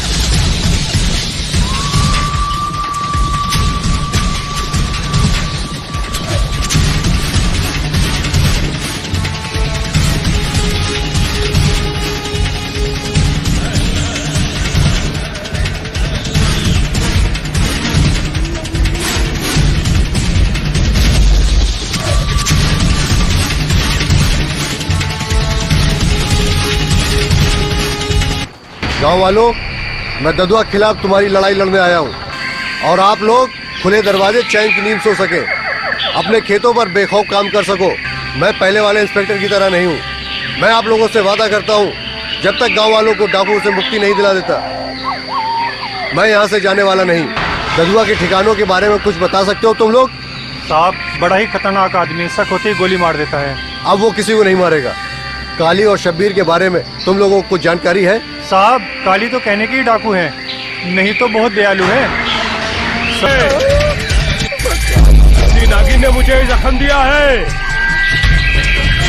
गांव वालों, मैं ददुआ के खिलाफ तुम्हारी लड़ाई लड़ने आया हूं और आप लोग खुले दरवाजे चैन की नींद सो सके, अपने खेतों पर बेखौफ काम कर सको। मैं पहले वाले इंस्पेक्टर की तरह नहीं हूं। मैं आप लोगों से वादा करता हूं, जब तक गांव वालों को डाकुओं से मुक्ति नहीं दिला देता, मैं यहां से जाने वाला नहीं। ददुआ के ठिकानों के बारे में कुछ बता सकते हो तुम लोग? साहब बड़ा ही खतरनाक आदमी, शक होते ही गोली मार देता है। अब वो किसी को नहीं मारेगा। काली और शब्बीर के बारे में तुम लोगों को कुछ जानकारी है? साहब काली तो कहने के ही डाकू है, नहीं तो बहुत दयालु है। नागिन ने मुझे जख्म दिया है।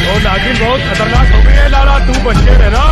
वो नागिन बहुत खतरनाक हो गई है लाला, तू बच के रहना।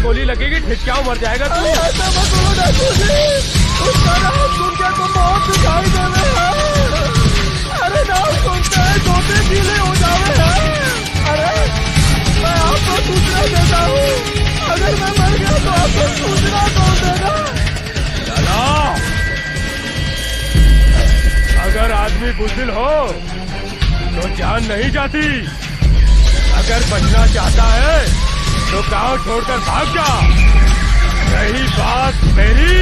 गोली लगेगी ठिठक्याओ मर जाएगा तू। ऐसा मत बोलो डाकू जी, उसका नाम सुन के तो मौत दिखाई देवे है। अरे नाम सुनते हैं छोटे गीले हो जावे है। अरे मैं आपको सूचना देता हूँ, अगर मैं मर गया तो आपको सूचना कौन देगा? लाला, अगर आदमी बुज़दिल हो तो जान नहीं जाती। अगर बचना चाहता है तो गांव छोड़कर भाग जा। रही बात मेरी,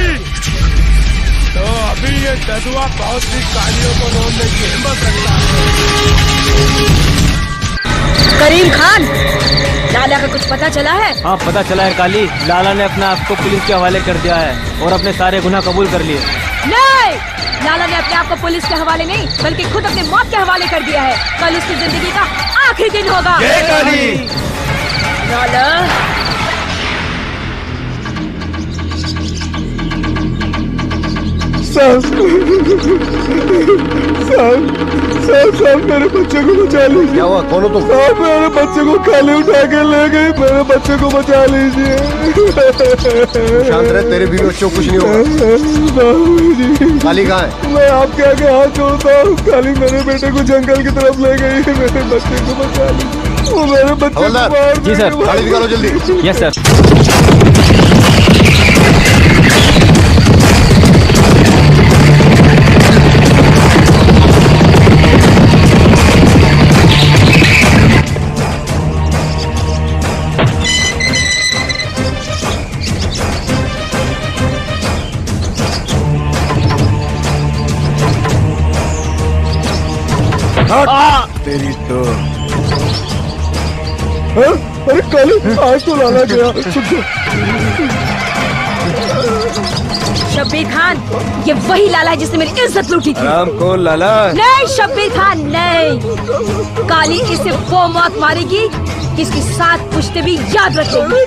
तो अभी ये ददुआ बहुत सी कालियों को रोकने की हिम्मत रखता है। करीम खान, लाला का कुछ पता चला है? हाँ पता चला है काली, लाला ने अपने आप को पुलिस के हवाले कर दिया है और अपने सारे गुनाह कबूल कर लिए। नहीं, लाला ने अपने आप को पुलिस के हवाले नहीं बल्कि खुद अपने मौत के हवाले कर दिया है। कल उसकी जिंदगी का आखिरी दिन होगा। जय काली। लाला, साहब मेरे बच्चे को बचा लीजिए। क्या हुआ, कौन हो तुम? साहब मेरे बच्चे को काली उठा के ले गई, मेरे बच्चे को बचा लीजिए। शांत रहे, तेरे बीवी बच्चों को कुछ नहीं होगा। काली कहाँ है? मैं आपके आगे हाथ जोड़ता हूँ, काली मेरे बेटे को जंगल की तरफ ले गई है, मेरे बच्चे को बचा लीजिए। वो मेरे बच्चे को मार जी सर, गाड़ी निकालो जल्दी। Yes sir. तेरी तो अरे काली, आज तो लाला गया। शब्बीर खान, ये वही लाला है जिसने मेरी इज्जत लूटी थी। राम को लाला? नहीं शब्बीर खान, नहीं। काली इसे वो मौत मारेगी जिसकी 7 पुश्ते भी याद रखेगी।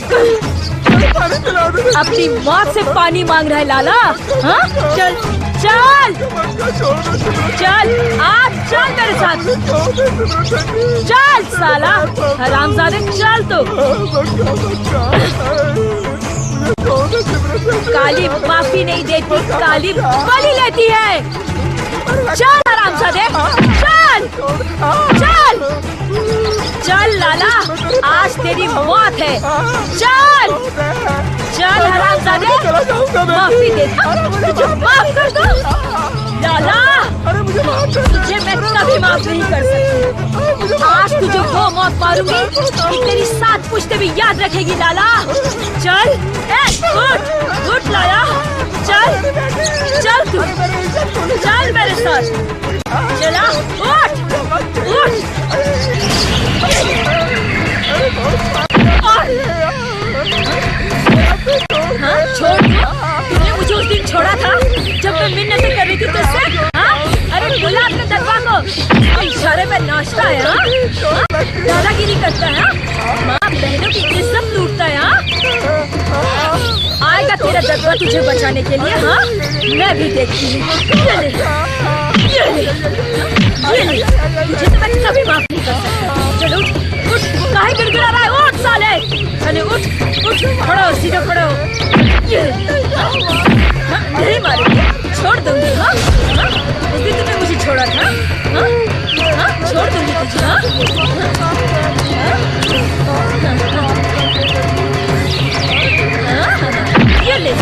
अपनी मौत से पानी मांग रहा है लाला? हाँ? चल चल चल, आज चल मेरे साथ। चल साला हरामजादे, चल तो। काली माफी नहीं देती, काली बलि लेती है। चल हरामजादे, चल चल चल लाला, आज तेरी मौत है। चल चल हरामजादे, माफी दे, तुझे माफ कर दो लाला। तुझे मैं कभी माफ नहीं कर सकती। आज तुझे वो मौत मारूंगी कि तेरी 7 पुश्ते भी याद रखेगी लाला। चल उठ उठ लाला, चल चल तू, चल मेरे साथ। चला उठ उठ। हाँ छोड़, तुमने मुझे उस दिन छोड़ा था जब मैं मिन्नतें कर रही थी तुझसे। हाँ अरे बुला अपने दरबार को, इशारे पे नाचता है। हाँ दादागिरी करता है, माँ बहनों की इज्जत लूटता है। आएगा तेरा दरबार तुझे बचाने के लिए। हाँ मैं भी देखती हूँ। तुझे तो मैं कभी माफ नहीं कर सकता। चलो उठ, काहे गिड़गिड़ा रहा है? उठ साले, चले उठ उठ, खड़ो सीधा खड़ो। नहीं मारेंगे, छोड़ दूंगी। हाँ उस दिन तुमने मुझे छोड़ा था। हाँ हाँ छोड़ दूंगी तुझे। हाँ ये ले,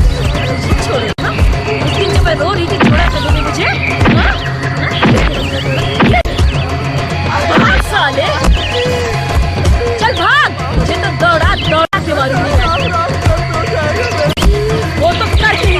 छोड़े। हाँ उस दिन जब मैं रो रही थी, छोड़ा था तुमने मुझे। भाग साले, चल भाग, मुझे तो दौड़ा दौड़ा के मारूंगी। वो तो करके ही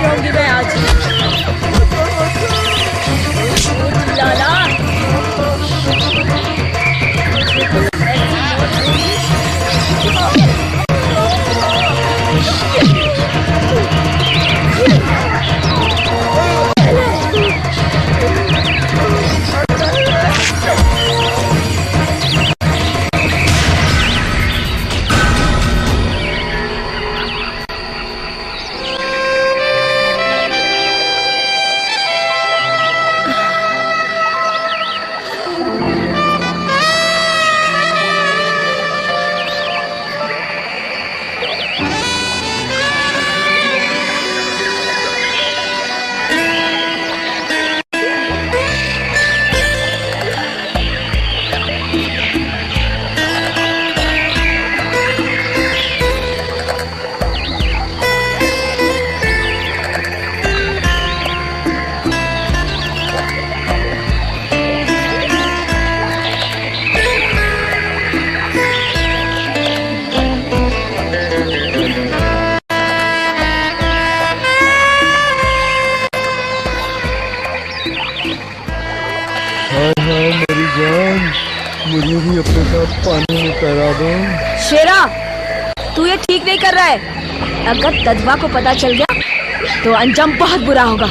शेरा, तू ये ठीक नहीं कर रहा है। अगर ददवा को पता चल गया तो अंजाम बहुत बुरा होगा।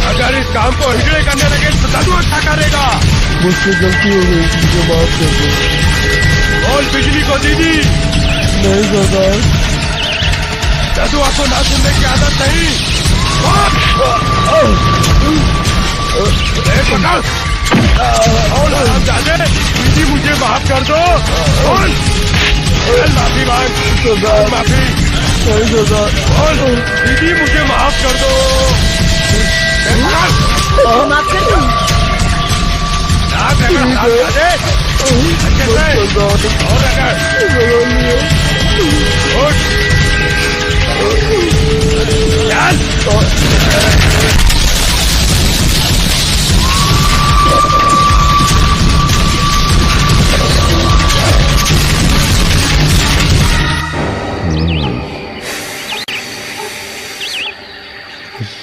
अगर इस काम को हिजड़े करने लगे तो दादू अच्छा करेगा। मुझसे गलती हो गई, मुझे माफ कर दो। बोल बिजली को दीदी। नहीं सरदार। दादू आपको ना सुनने की आदत नहीं। दीदी मुझे माफ कर दो। बोल माफी मांग। माफी नहीं सरदार। बोल दीदी मुझे माफ कर दो। माफ कर दो।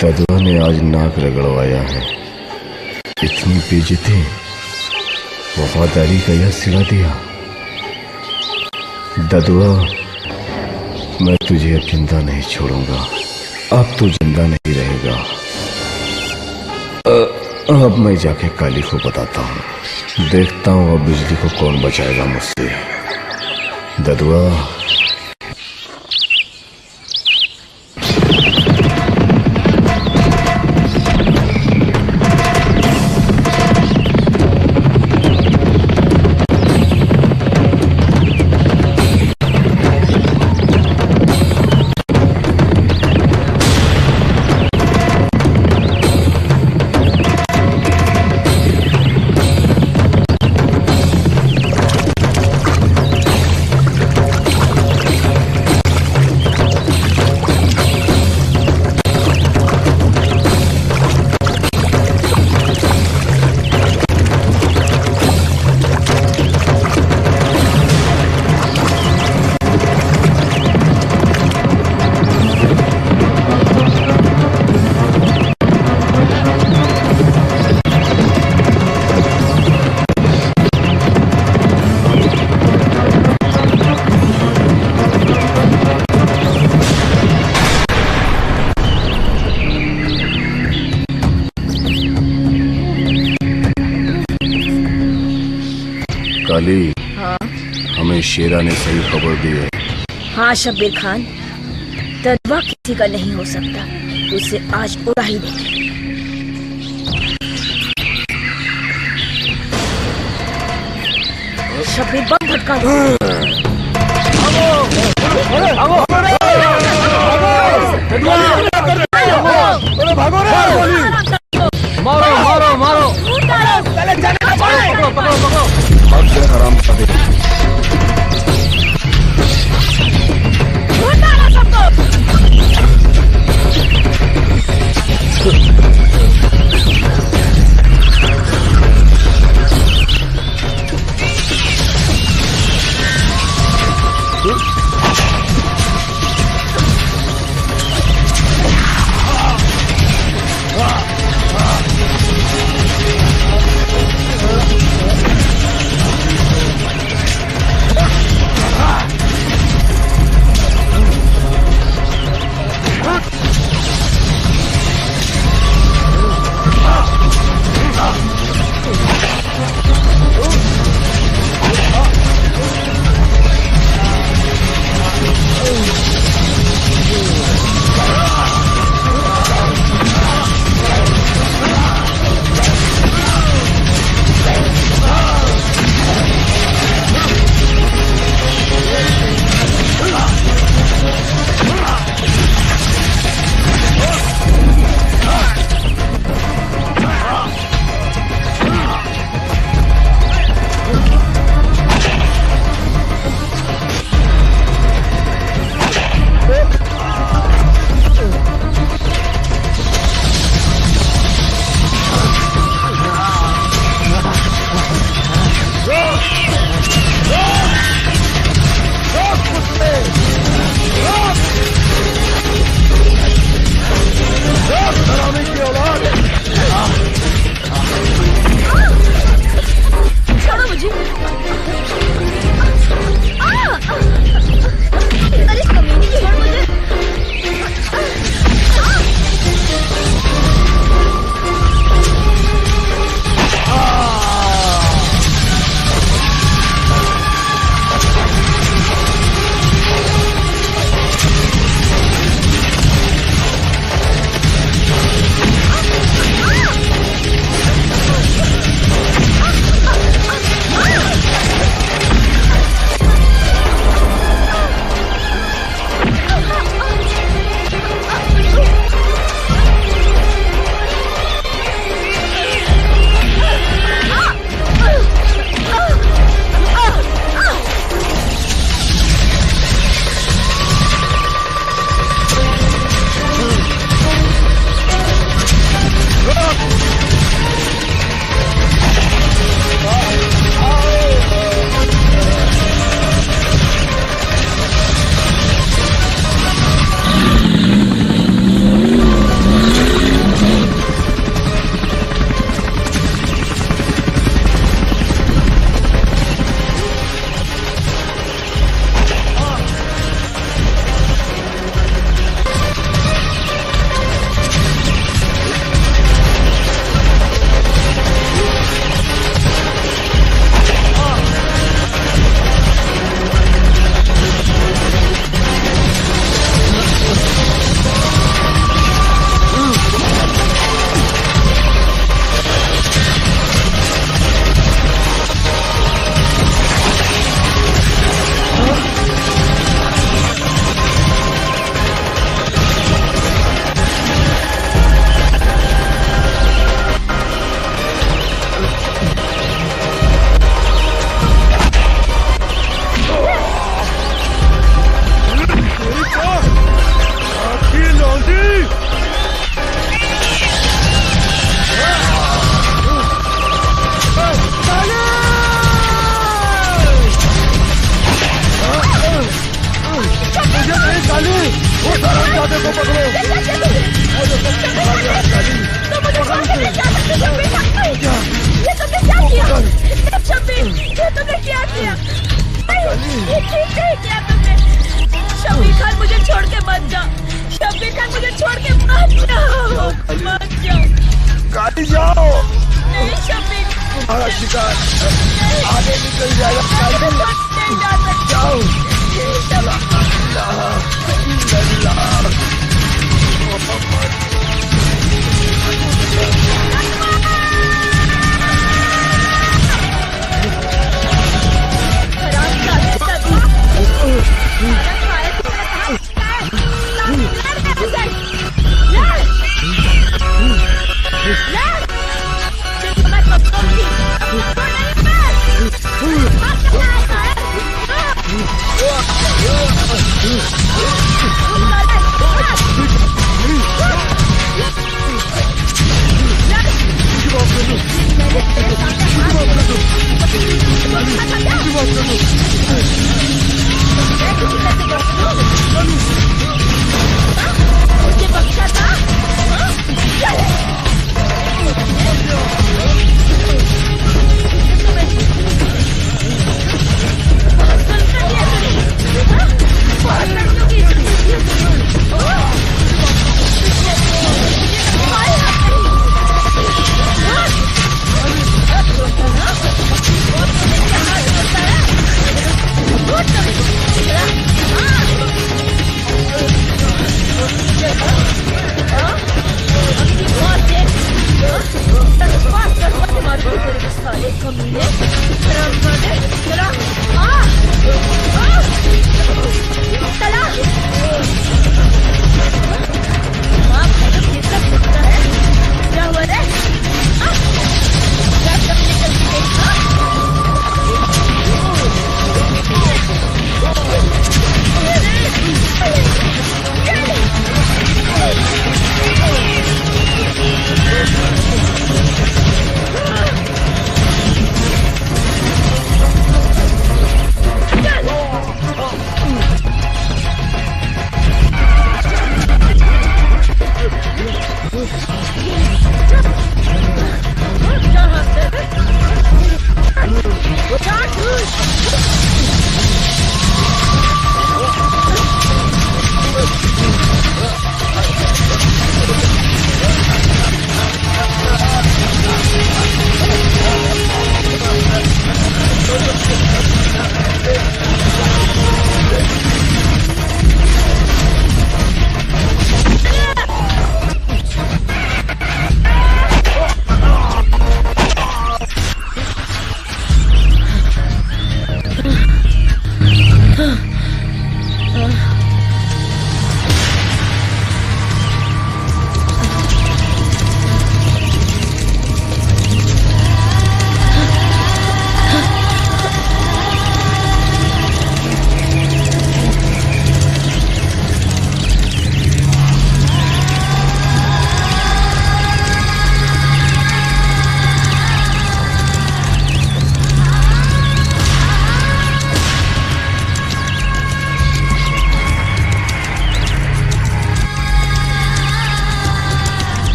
ददुआ ने आज नाक रगड़वाया है। इतनी बेइज्जती, वफादारी का यह सिला दिया। ददुआ, मैं तुझे अब जिंदा नहीं छोड़ूंगा। अब तू जिंदा नहीं रहेगा। अब मैं जाके काली को बताता हूँ। देखता हूँ अब बिजली को कौन बचाएगा मुझसे। ददुआ, काली, हाँ? हमें शेरा ने सही खबर दी है। हाँ शब्बीर खान, ददवा किसी का नहीं हो सकता। उसे आज उड़ा ही दे। शब्बीर बम भटका मारो मारो मारो। पकड़ो पकड़ो पकड़ो। हराम जादे। जाओ। तुम्हारा शिकार आगे निकल जाएगा। जाओ।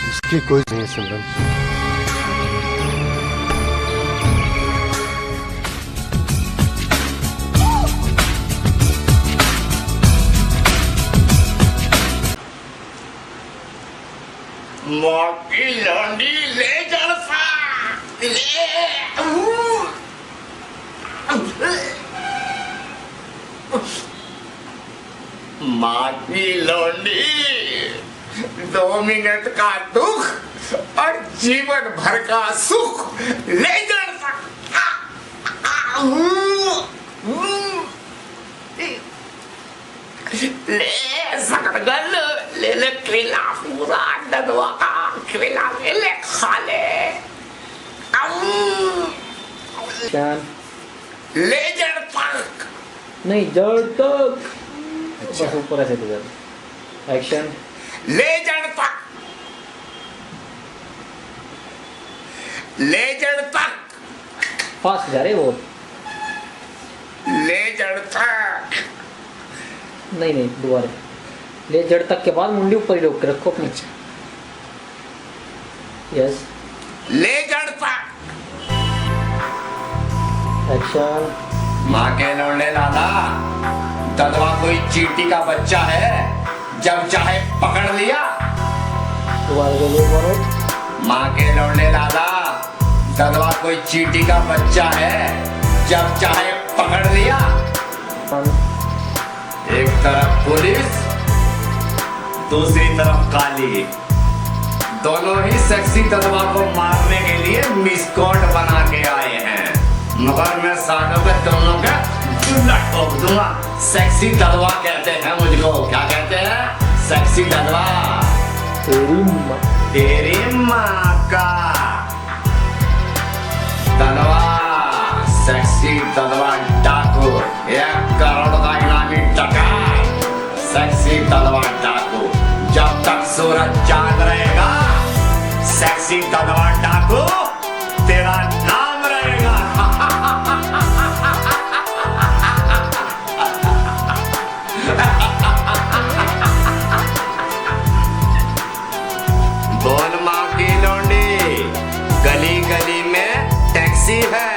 इसकी कोई नहीं है सिमरन। मोटी लौंडी ले जलसा माँ की लौंडी 2 मिनट का दुख और जीवन भर का सुख ले जलसा ले सकरगल ले ले केला पूरा ददवा का केला ले खा ले ले जड़ तक नहीं जड़ तक बस ऊपर ऐसे तुझे एक्शन ले जड़ तक ले जड़ तक, फास्ट जा रहे वो। ले जड़ तक। नहीं नहीं दोबारा। ले जड़ तक के बाद मुंडी ऊपर ही रोक के रखो अपनी। यस। ले जड़ तक। एक्शन। माँ के लौंडे लाला, ददवा कोई चींटी का बच्चा है, जब चाहे पकड़ लिया। माँ के लौंडे लाला, ददवा कोई चींटी का बच्चा है, जब चाहे पकड़ लिया। एक तरफ पुलिस, दूसरी तरफ काली, दोनों ही सेक्सी ददवा को मारने के लिए मिसकॉट बना के आए हैं, मगर मैं सालों के दोनों के चुल्ला ठोक दूंगा। सेक्सी ददवा कहते हैं मुझको। क्या कहते हैं? सेक्सी ददवा। तेरी माँ का ददवा, सेक्सी ददवा डाकू, 1 करोड़ का इनामी डकैत। सेक्सी ददवा डाकू, जब तक सूरज चांद रहेगा, सेक्सी ददवा डाकू तेरा नाम रहेगा। बोल माँ की लौंडी, गली गली में टैक्सी है,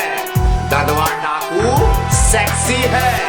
ददवा डाकू सेक्सी है।